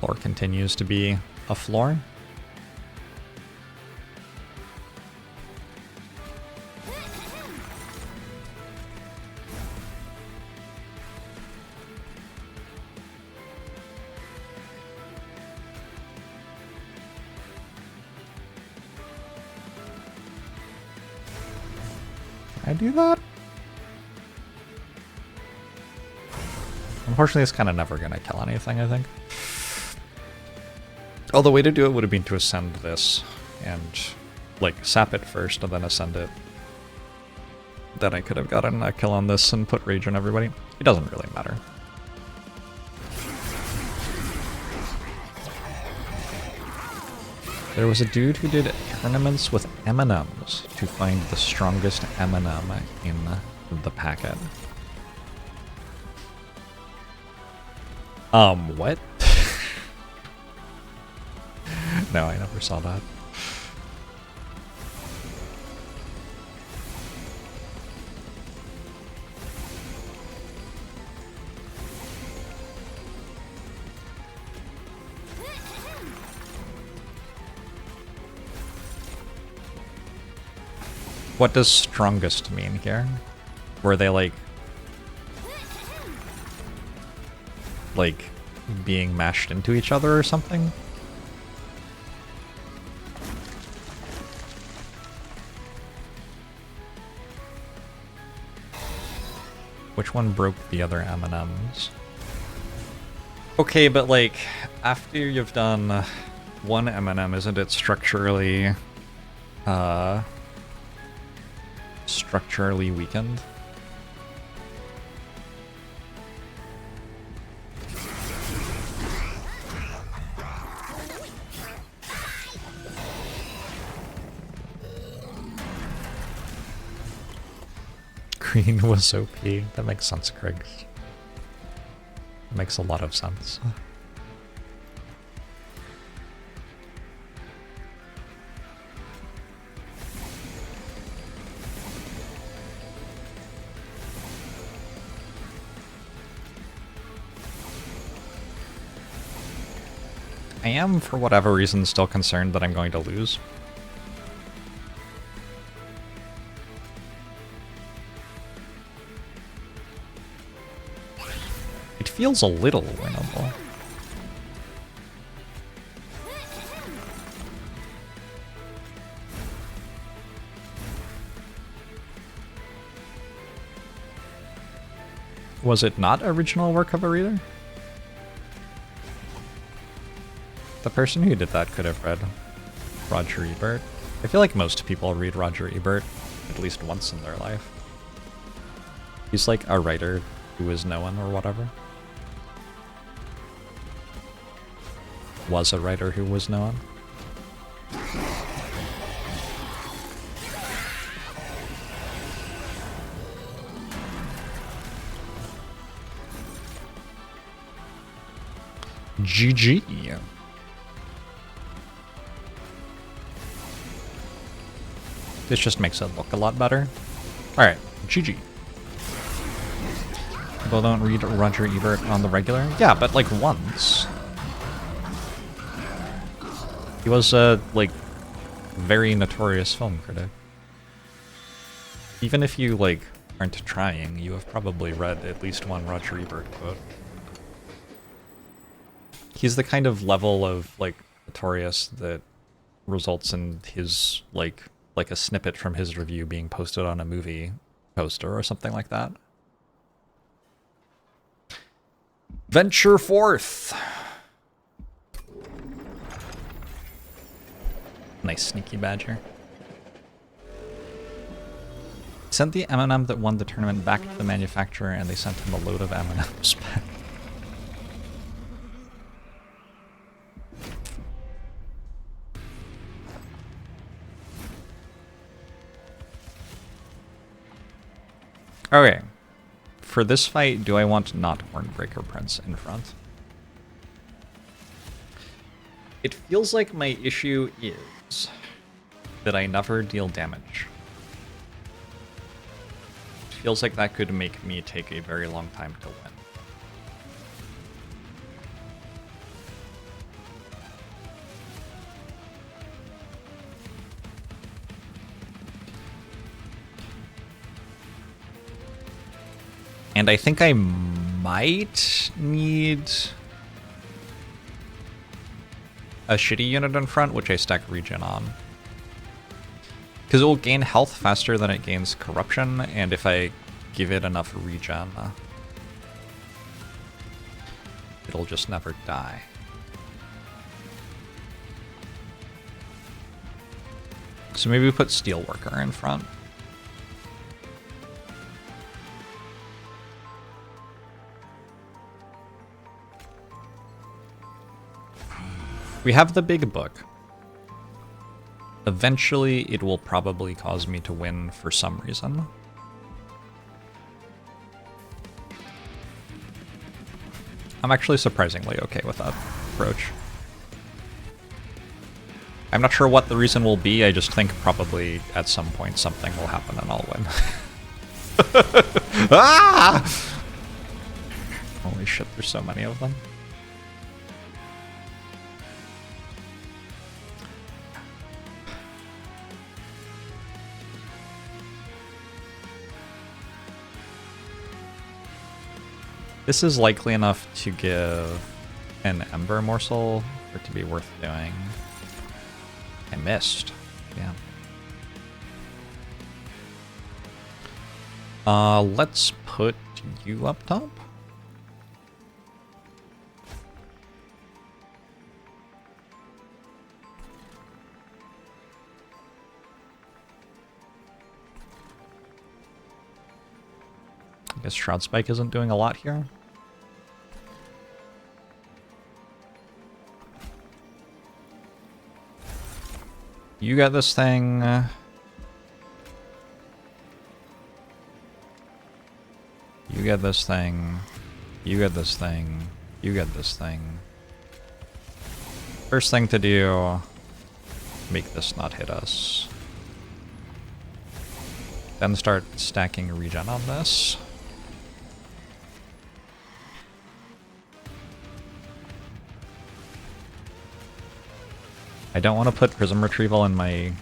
Floor continues to be a floor. Can I do that? Unfortunately, it's kind of never going to kill anything, I think. Oh, the way to do it would have been to ascend this and, like, sap it first and then ascend it. Then I could have gotten a kill on this and put rage on everybody. It doesn't really matter. There was a dude who did tournaments with M&Ms to find the strongest M&M in the packet. What? No, I never saw that. What does strongest mean here? Were they like being mashed into each other or something? Which one broke the other M&Ms? Okay, but like, after you've done one M&M, isn't it structurally weakened? Green was OP. That makes sense, Craig. That makes a lot of sense. I am, for whatever reason, still concerned that I'm going to lose. It feels a little winnable. Was it not original work of a reader? The person who did that could have read Roger Ebert. I feel like most people read Roger Ebert at least once in their life. He's like a writer who is known or whatever. Was a writer who was known. GG. This just makes it look a lot better. Alright, GG. People don't read Roger Ebert on the regular? Yeah, but like once. He was a, like, very notorious film critic. Even if you, like, aren't trying, you have probably read at least one Roger Ebert quote. He's the kind of level of, like, notorious that results in his, like a snippet from his review being posted on a movie poster or something like that. Venture forth! Nice sneaky badger. Sent the M&M that won the tournament back to the manufacturer and they sent him a load of M&Ms back. Okay, for this fight, do I want not Hornbreaker Prince in front? It feels like my issue is that I never deal damage. It feels like that could make me take a very long time to win. And I think I might need a shitty unit in front, which I stack regen on. Because it will gain health faster than it gains corruption, and if I give it enough regen, it'll just never die. So maybe we put Steelworker in front. We have the big book. Eventually, it will probably cause me to win for some reason. I'm actually surprisingly okay with that approach. I'm not sure what the reason will be, I just think probably at some point something will happen and I'll win. Ah! Holy shit, there's so many of them. This is likely enough to give an Ember Morsel for it to be worth doing. I missed. Yeah. Let's put you up top. I guess Shroud Spike isn't doing a lot here. You got this thing. You get this thing. You get this thing. You get this thing. First thing to do, make this not hit us. Then start stacking regen on this. I don't want to put Prism Retrieval in my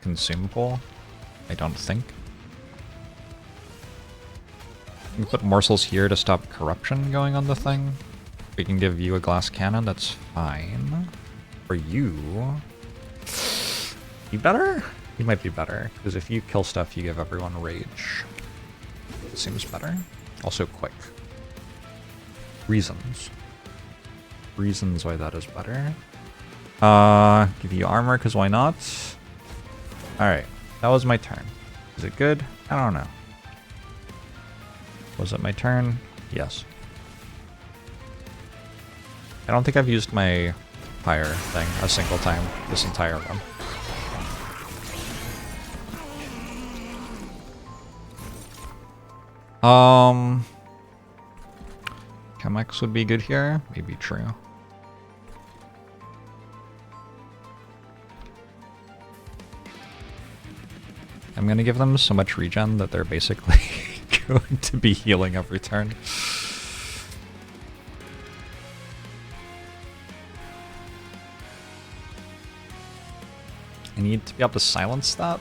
consume pool. I don't think. We can put morsels here to stop corruption going on the thing. We can give you a glass cannon, that's fine. For you... You better? You might be better, because if you kill stuff, you give everyone rage. It seems better. Also quick. Reasons. Reasons why that is better. Give you armor, because why not? Alright, that was my turn. Is it good? I don't know. Was it my turn? Yes. I don't think I've used my fire thing a single time this entire run. Chemex would be good here. Maybe true. I'm gonna give them so much regen that they're basically going to be healing every turn. I need to be able to silence that.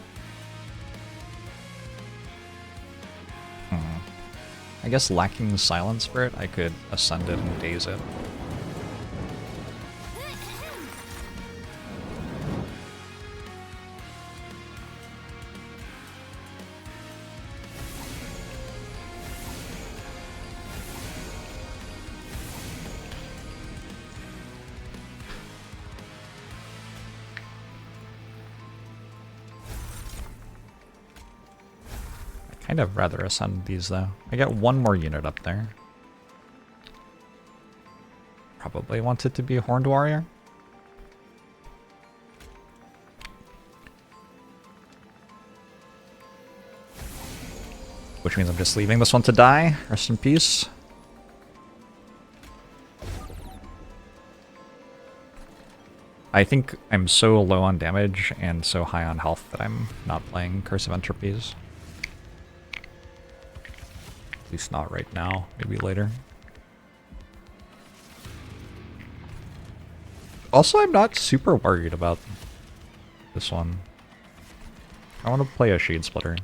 I guess lacking silence for it, I could ascend it and daze it. I'd have rather ascend these though. I got one more unit up there. Probably want it to be a Horned Warrior. Which means I'm just leaving this one to die. Rest in peace. I think I'm so low on damage and so high on health that I'm not playing Curse of Entropies. At least not right now, maybe later. Also, I'm not super worried about this one. I want to play a Shade Splitter.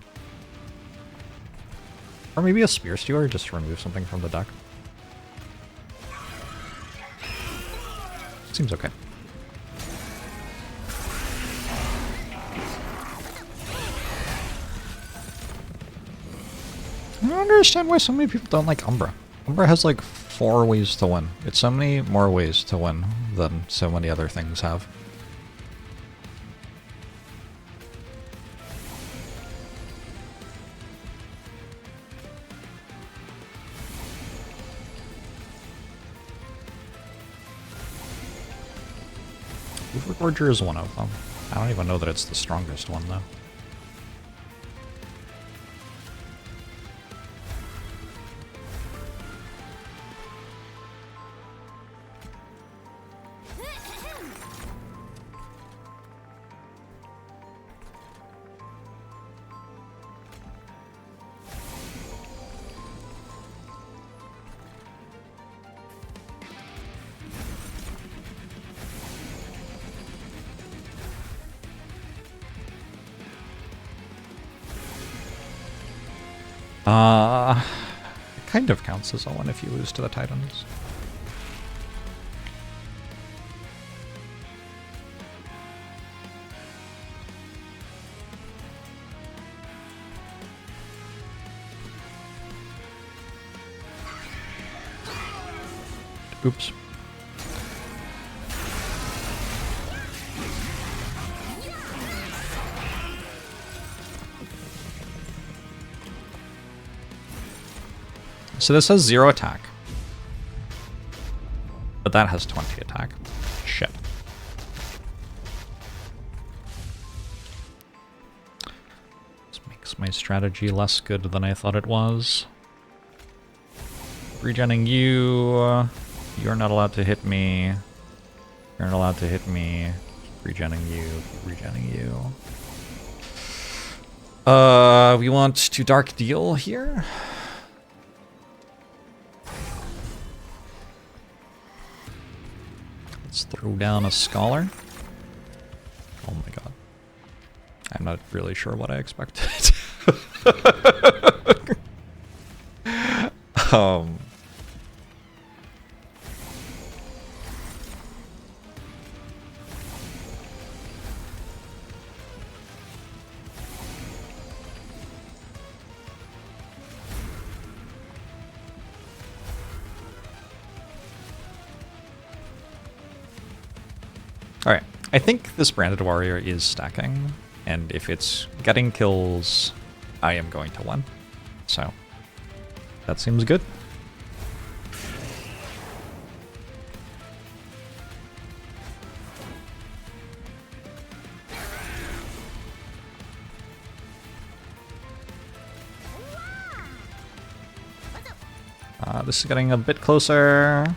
Or maybe a Spear Stealer, just to remove something from the deck. Seems okay. I don't understand why so many people don't like Umbra. Umbra has like 4 ways to win. It's so many more ways to win than so many other things have. Overgorger is one of them. I don't even know that it's the strongest one, though. It kind of counts as a win if you lose to the Titans. Oops. So this has 0 attack. But that has 20 attack. Shit. This makes my strategy less good than I thought it was. Regenning you. You're not allowed to hit me. You're not allowed to hit me. Regenning you. Regenning you. We want to Dark Deal here. Let's throw down a Scholar. Oh my god. I'm not really sure what I expected. Alright, I think this Branded Warrior is stacking, and if it's getting kills, I am going to win. So, that seems good. This is getting a bit closer.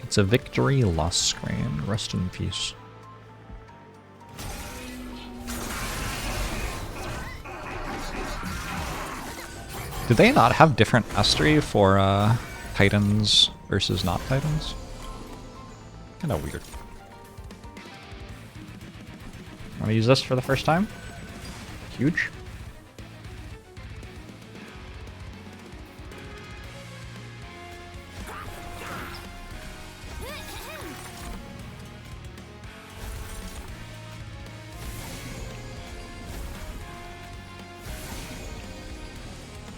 It's a victory loss screen. Rest in peace. Do they not have different mastery for Titans versus not Titans? Kinda weird. Wanna use this for the first time? Huge.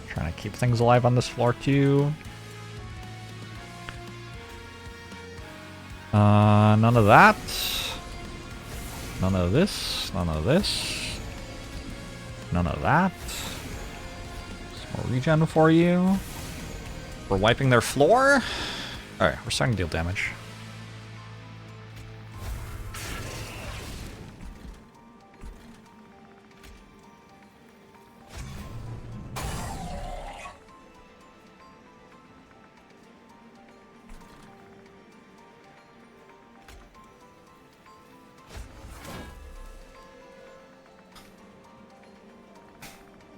Trying to keep things alive on this floor too. None of that. None of this. None of this. None of that. Some more regen for you. We're wiping their floor. Alright, we're starting to deal damage.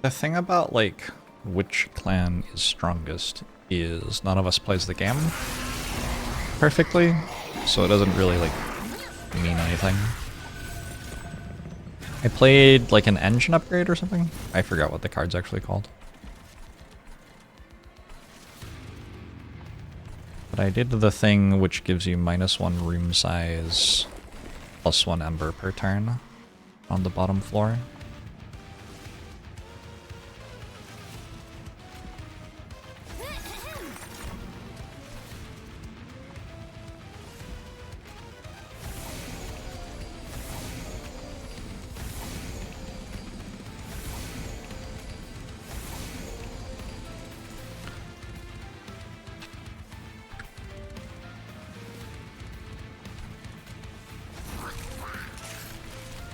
The thing about, like, which clan is strongest is none of us plays the game perfectly, so it doesn't really, like, mean anything. I played, like, an engine upgrade or something? I forgot what the card's actually called. But I did the thing which gives you -1 room size, +1 ember per turn on the bottom floor.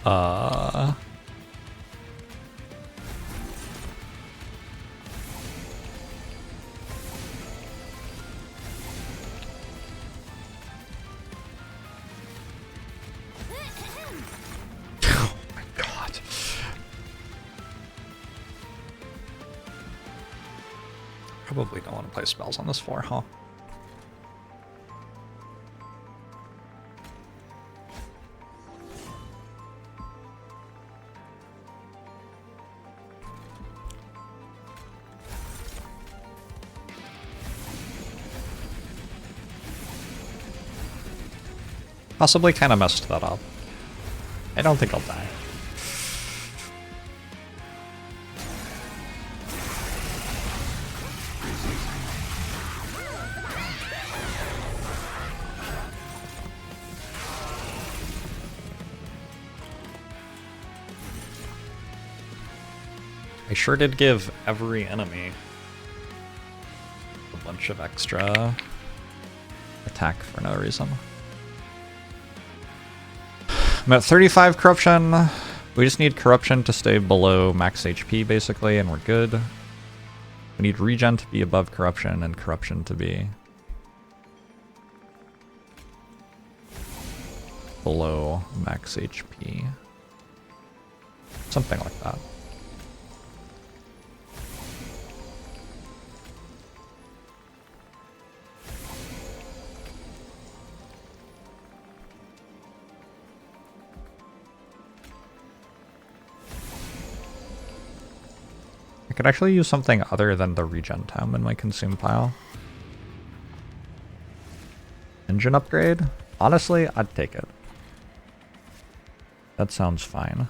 Uh... Oh my god. Probably don't want to play spells on this floor, huh? Possibly kind of messed that up. I don't think I'll die. I sure did give every enemy a bunch of extra attack for no reason. I'm at 35 corruption. We just need corruption to stay below max HP basically, and we're good. We need regen to be above corruption and corruption to be below max HP. Something like that. I could actually use something other than the regen tome in my consume pile. Engine upgrade? Honestly, I'd take it. That sounds fine.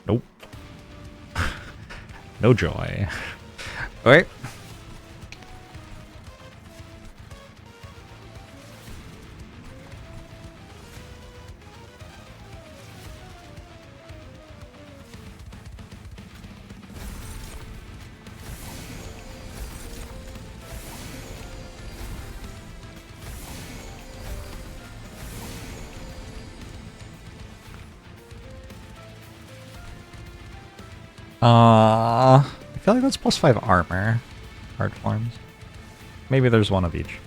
Nope. No joy. Alright. I feel like that's +5 armor. Hard forms. Maybe there's one of each.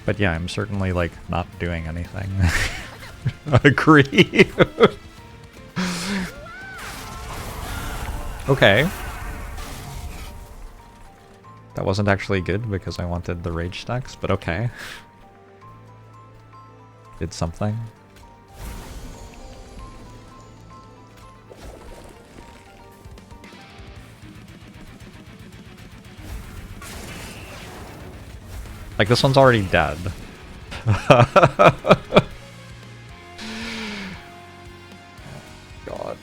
But yeah, I'm certainly like not doing anything. Agree. Okay. That wasn't actually good because I wanted the rage stacks, but okay. Did something. Like, this one's already dead. God.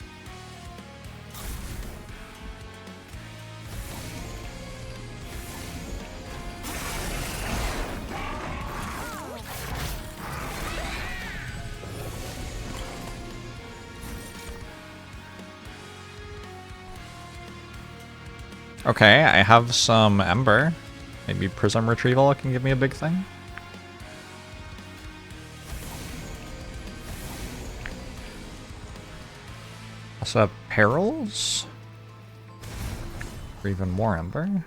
Okay, I have some Ember. Maybe Prism Retrieval can give me a big thing. Also have Perils. Or even more Ember.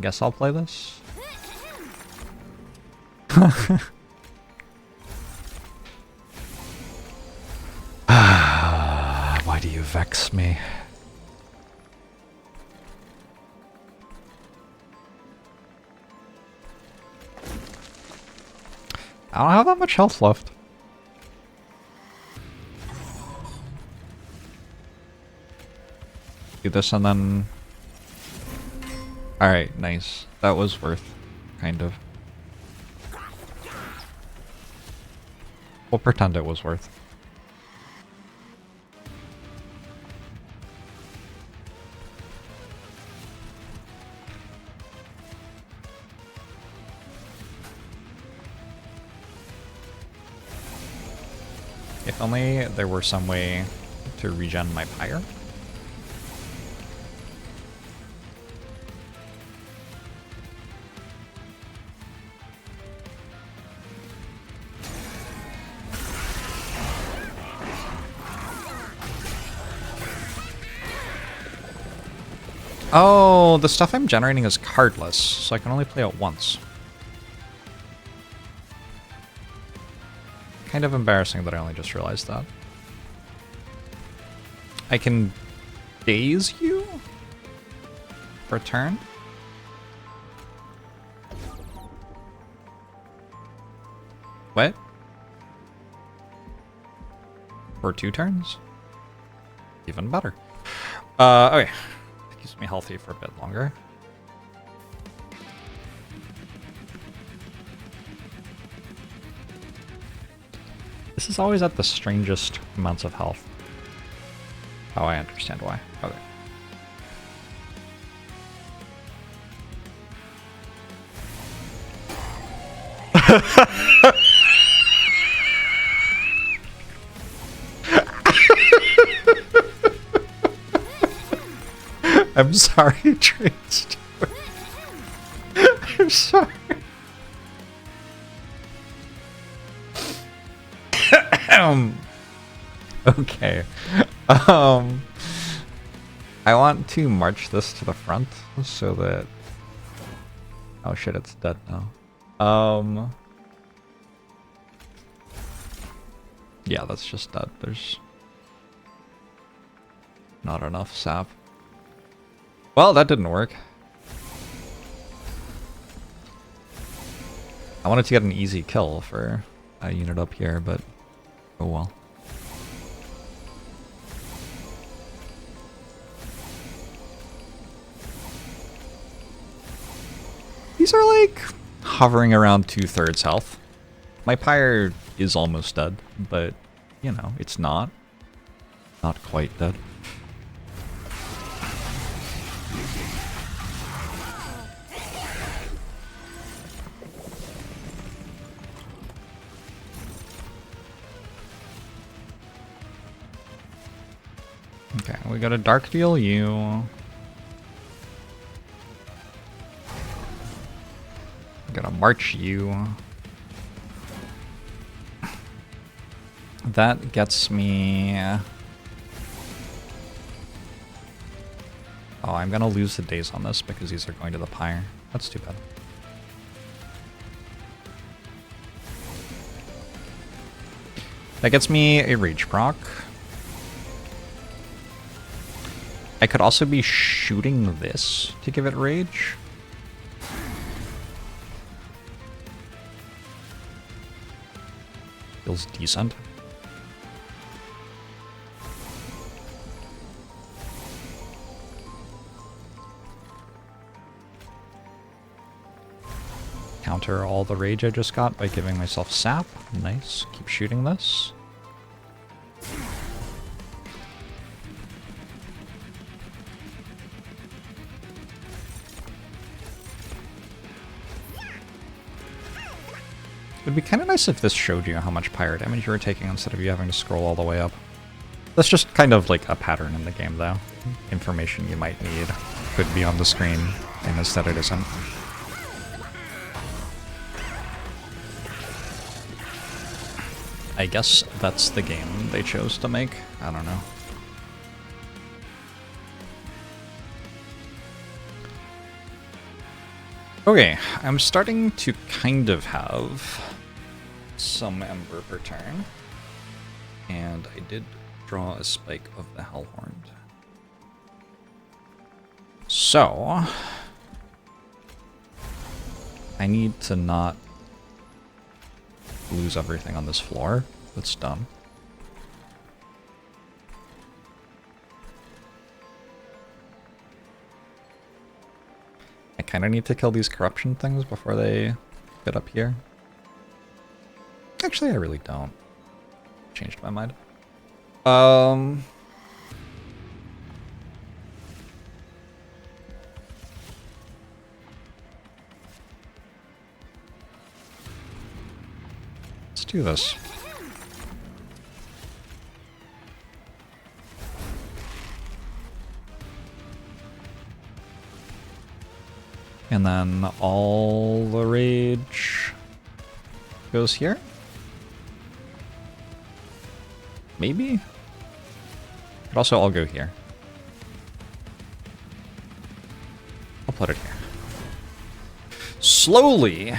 Guess I'll play this. Why do you vex me? I don't have that much health left. Do this and then... Alright, nice. That was worth, kind of. We'll pretend it was worth. If only there were some way to regen my pyre. Oh, the stuff I'm generating is cardless, so I can only play it once. Kind of embarrassing that I only just realized that. I can daze you for a turn? What? For 2 turns? Even better. Okay. Keeps me healthy for a bit longer. This is always at the strangest amounts of health. Oh, I understand why. Okay. I'm sorry, Train Stewart. I'm sorry. Okay. I want to march this to the front so that... Oh shit, it's dead now. Yeah, that's just dead. There's not enough sap. Well, that didn't work. I wanted to get an easy kill for a unit up here, but oh well. These are like hovering around 2/3 health. My pyre is almost dead, but you know, it's not quite dead. Okay, we got a dark deal you. I'm gonna march you. That gets me... Oh, I'm gonna lose the days on this because these are going to the pyre. That's too bad. That gets me a rage proc. I could also be shooting this to give it rage. Feels decent. Counter all the rage I just got by giving myself sap. Nice. Keep shooting this. It would be kind of nice if this showed you how much pyre damage you were taking instead of you having to scroll all the way up. That's just kind of like a pattern in the game, though. Information you might need could be on the screen, and instead it isn't. I guess that's the game they chose to make. I don't know. Okay, I'm starting to kind of have some Ember per turn. And I did draw a Spike of the Hellhorned. So I need to not lose everything on this floor. That's dumb. I kind of need to kill these corruption things before they get up here. Actually, I really don't. Changed my mind. Let's do this. And then all the rage goes here? Maybe? But also I'll go here. I'll put it here. Slowly,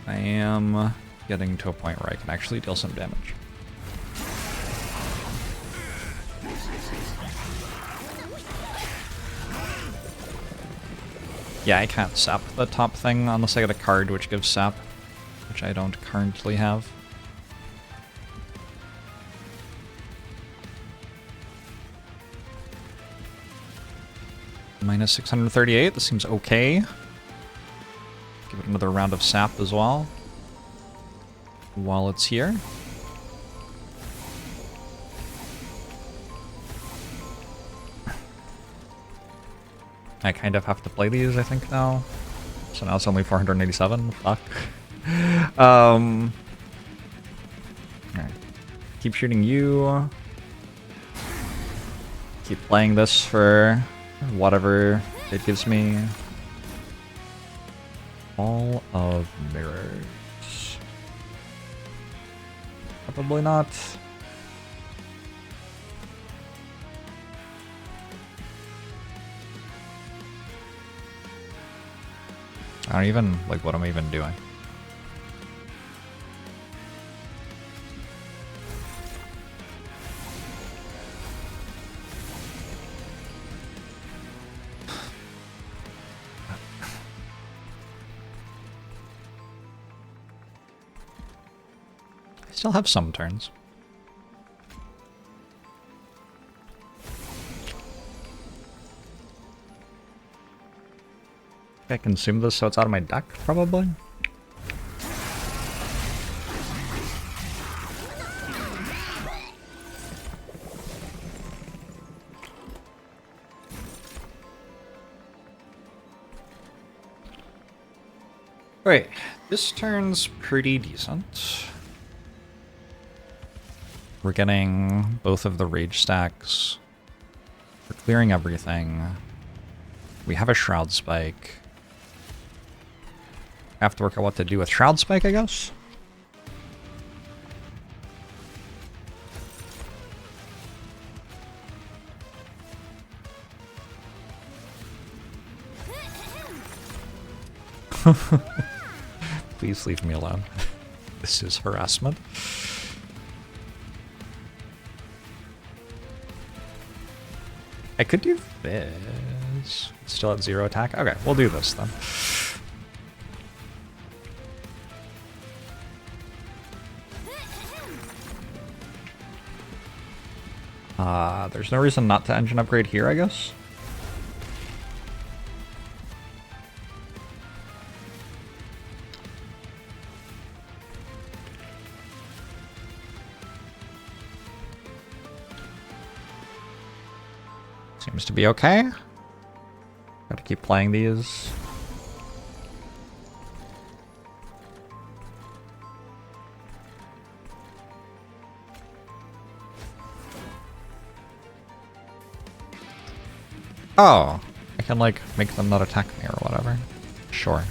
I am getting to a point where I can actually deal some damage. Yeah, I can't sap the top thing unless I get a card which gives sap, which I don't currently have. Minus 638, this seems okay. Give it another round of sap as well, while it's here. I kind of have to play these, I think, now. So now it's only 487. Fuck. Alright. Keep shooting you. Keep playing this for whatever it gives me. All of mirrors. Probably not. I don't even, like, what am I even doing? I still have some turns. I consume this so it's out of my deck, probably. Wait, this turn's pretty decent. We're getting both of the rage stacks. We're clearing everything. We have a Shroud Spike. I have to work out what to do with Shroud Spike, I guess? Please leave me alone. This is harassment. I could do this. Still at 0 attack? Okay, we'll do this then. There's no reason not to engine upgrade here, I guess. Seems to be okay. Gotta keep playing these. Oh, I can, like, make them not attack me or whatever. Sure.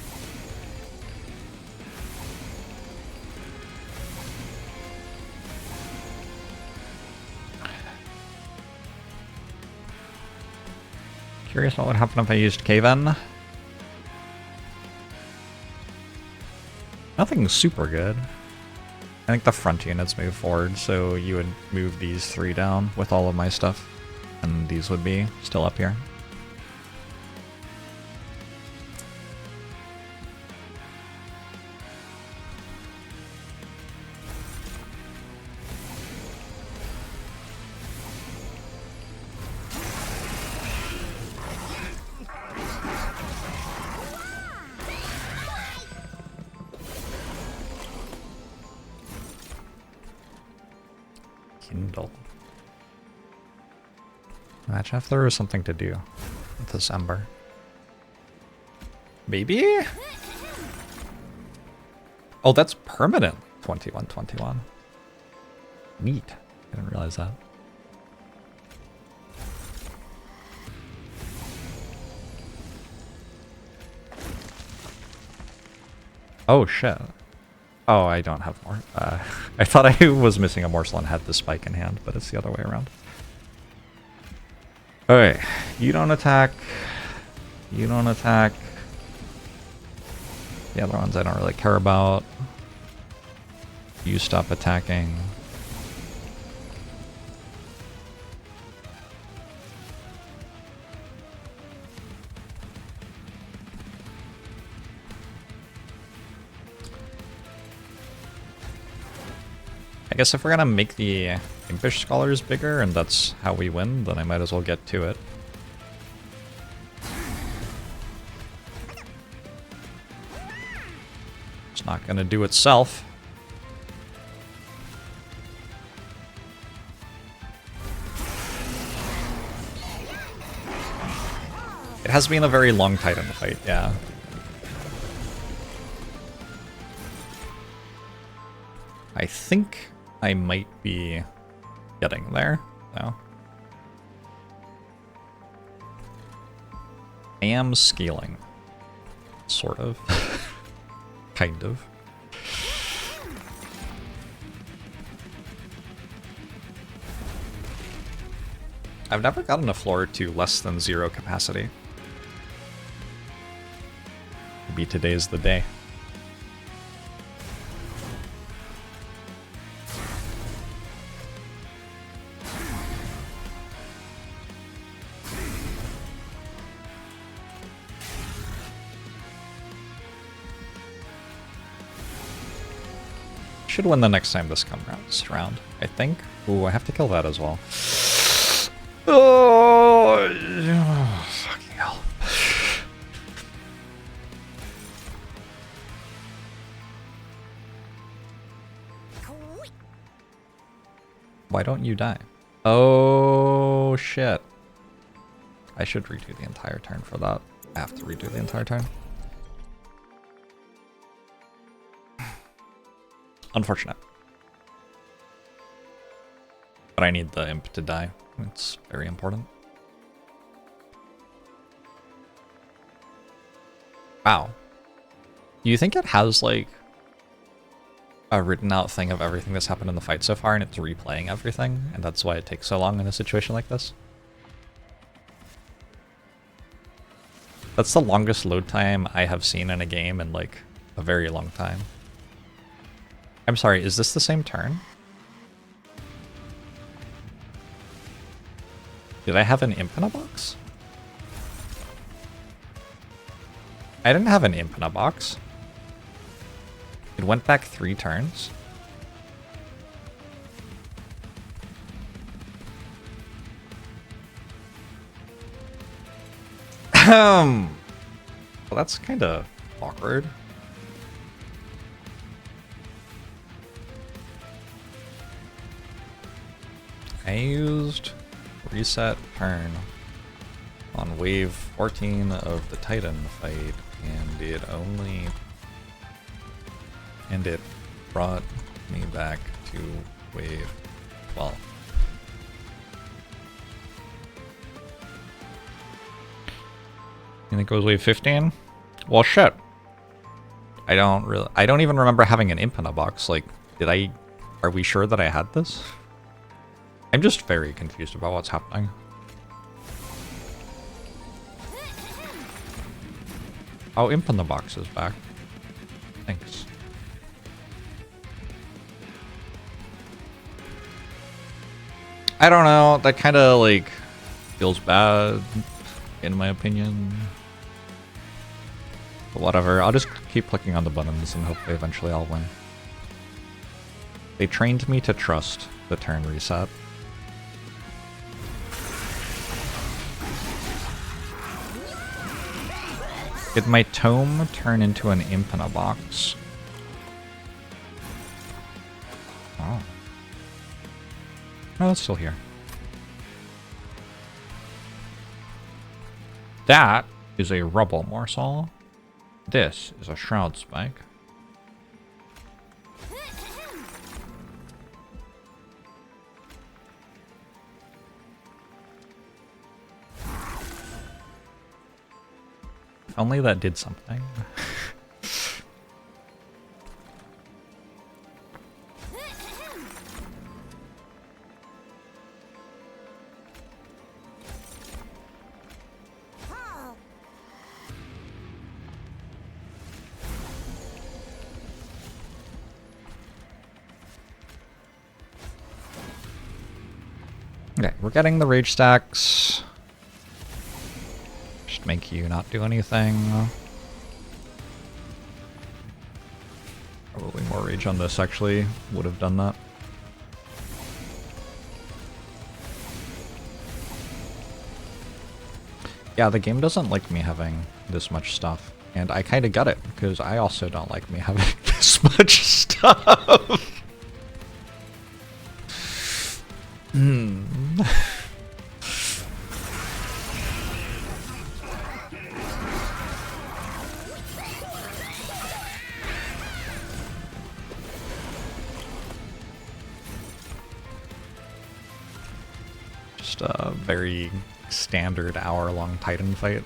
Curious what would happen if I used Cave-In. Nothing super good. I think the front units move forward, so you would move these 3 down with all of my stuff, and these would be still up here. Kindle. Imagine if there was something to do with this ember. Maybe? Oh, that's permanent. 2121. Neat. I didn't realize that. Oh shit. Oh, I don't have more. I thought I was missing a morsel and had the spike in hand, but it's the other way around. Okay, you don't attack. You don't attack. The other ones I don't really care about. You stop attacking. I guess if we're gonna make the Impish Scholars bigger and that's how we win, then I might as well get to it. It's not gonna do itself. It has been a very long Titan fight, yeah. I think I might be getting there, though. I am scaling. Sort of. Kind of. I've never gotten a floor to less than 0 capacity. Maybe today's the day. Should win the next time this comes around, I think. Ooh, I have to kill that as well. Oh, fucking hell. Why don't you die? Oh, shit. I should redo the entire turn for that. I have to redo the entire turn. Unfortunate. But I need the imp to die. It's very important. Wow. Do you think it has, like, a written out thing of everything that's happened in the fight so far and it's replaying everything? And that's why it takes so long in a situation like this? That's the longest load time I have seen in a game in, like, a very long time. I'm sorry, is this the same turn? Did I have an imp in a box? I didn't have an imp in a box. It went back 3 turns. Well, that's kind of awkward. I used reset turn on wave 14 of the Titan fight, and it brought me back to wave 12. You think it was wave 15? Well, shit. I don't even remember having an imp in a box. Like, are we sure that I had this? I'm just very confused about what's happening. Oh, imp in the box is back. Thanks. I don't know, that kind of, like, feels bad, in my opinion. But whatever, I'll just keep clicking on the buttons and hopefully eventually I'll win. They trained me to trust the turn reset. Did my tome turn into an imp in a box? Oh. Oh, it's still here. That is a rubble morsel. This is a shroud spike. If only that did something. Okay, we're getting the rage stacks. Just make you not do anything. Probably more rage on this, actually. Would have done that. Yeah, the game doesn't like me having this much stuff. And I kind of got it, because I also don't like me having this much stuff. Just a very standard hour-long Titan fight.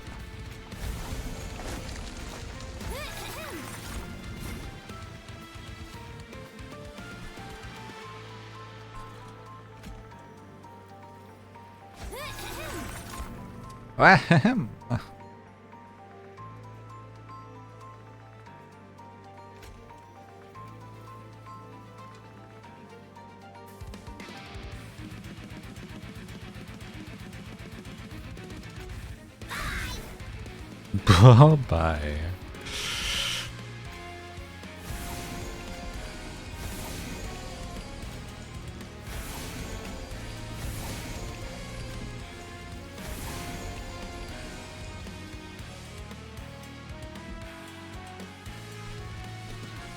Ahem. Bye-bye.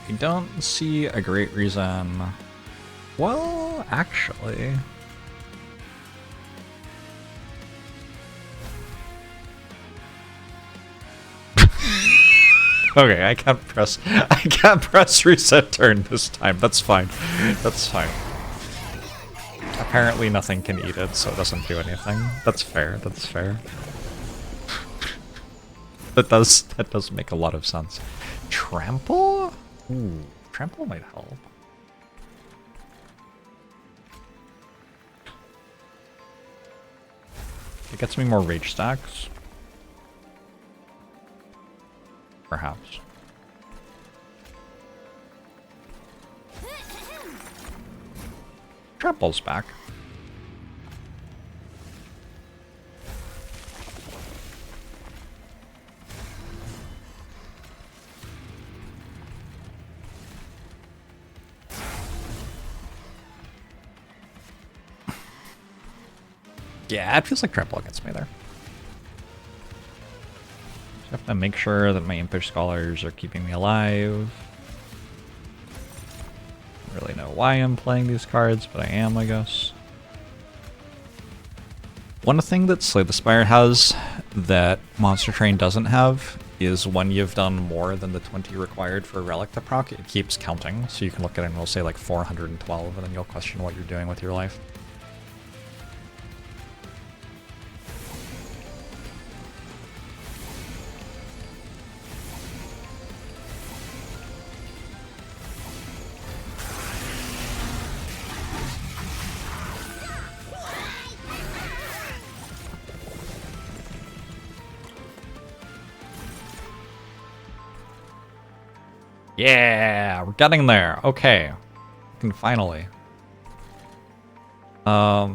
I don't see a great reason. Well, actually. Okay, I can't press reset turn this time. That's fine. That's fine. Apparently nothing can eat it, so it doesn't do anything. That's fair, that's fair. That does make a lot of sense. Trample? Ooh, trample might help. It gets me more rage stacks. Perhaps. Trample's back. Yeah, it feels like trample gets me there. I have to make sure that my Impish Scholars are keeping me alive. I don't really know why I'm playing these cards, but I am, I guess. One thing that Slay the Spire has that Monster Train doesn't have is when you've done more than the 20 required for a relic to proc, it keeps counting. So you can look at it and it'll say like 412, and then you'll question what you're doing with your life. Yeah, we're getting there. Okay. We can finally. I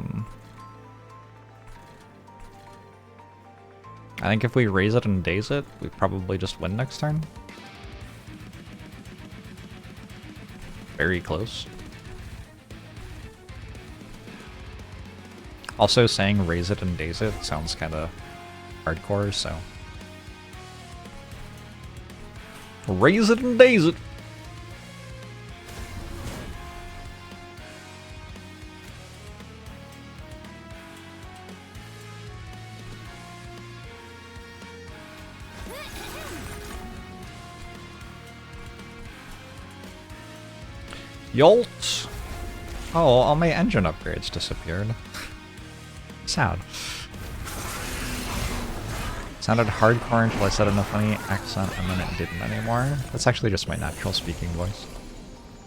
think if we raise it and daze it, we probably just win next turn. Very close. Also, saying raise it and daze it sounds kind of hardcore, so... Raise it and daze it! Yolt! Oh, all my engine upgrades disappeared. Sad. Sounded hardcore until I said in a funny accent and then it didn't anymore. That's actually just my natural speaking voice.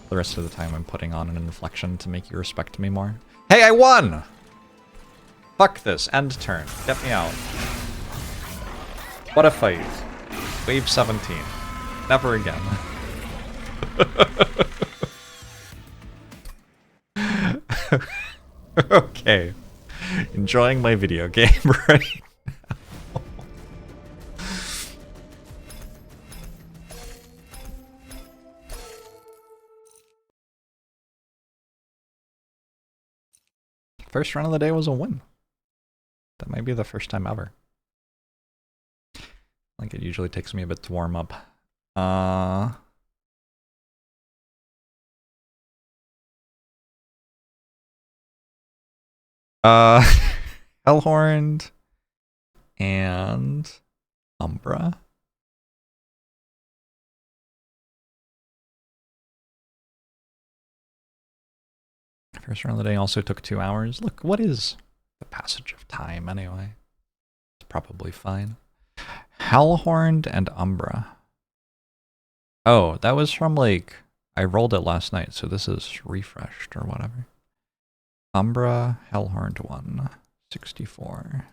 The rest of the time I'm putting on an inflection to make you respect me more. Hey, I won! Fuck this. End turn. Get me out. What a fight. Wave 17. Never again. Okay. Enjoying my video game right now. First run of the day was a win. That might be the first time ever. Like, it usually takes me a bit to warm up. Hellhorned and Umbra. First run of the day also took 2 hours. Look, what is the passage of time anyway? It's probably fine. Hellhorned and Umbra. Oh, that was from like, I rolled it last night, so this is refreshed or whatever. Umbra, Hellhorned 1, 64.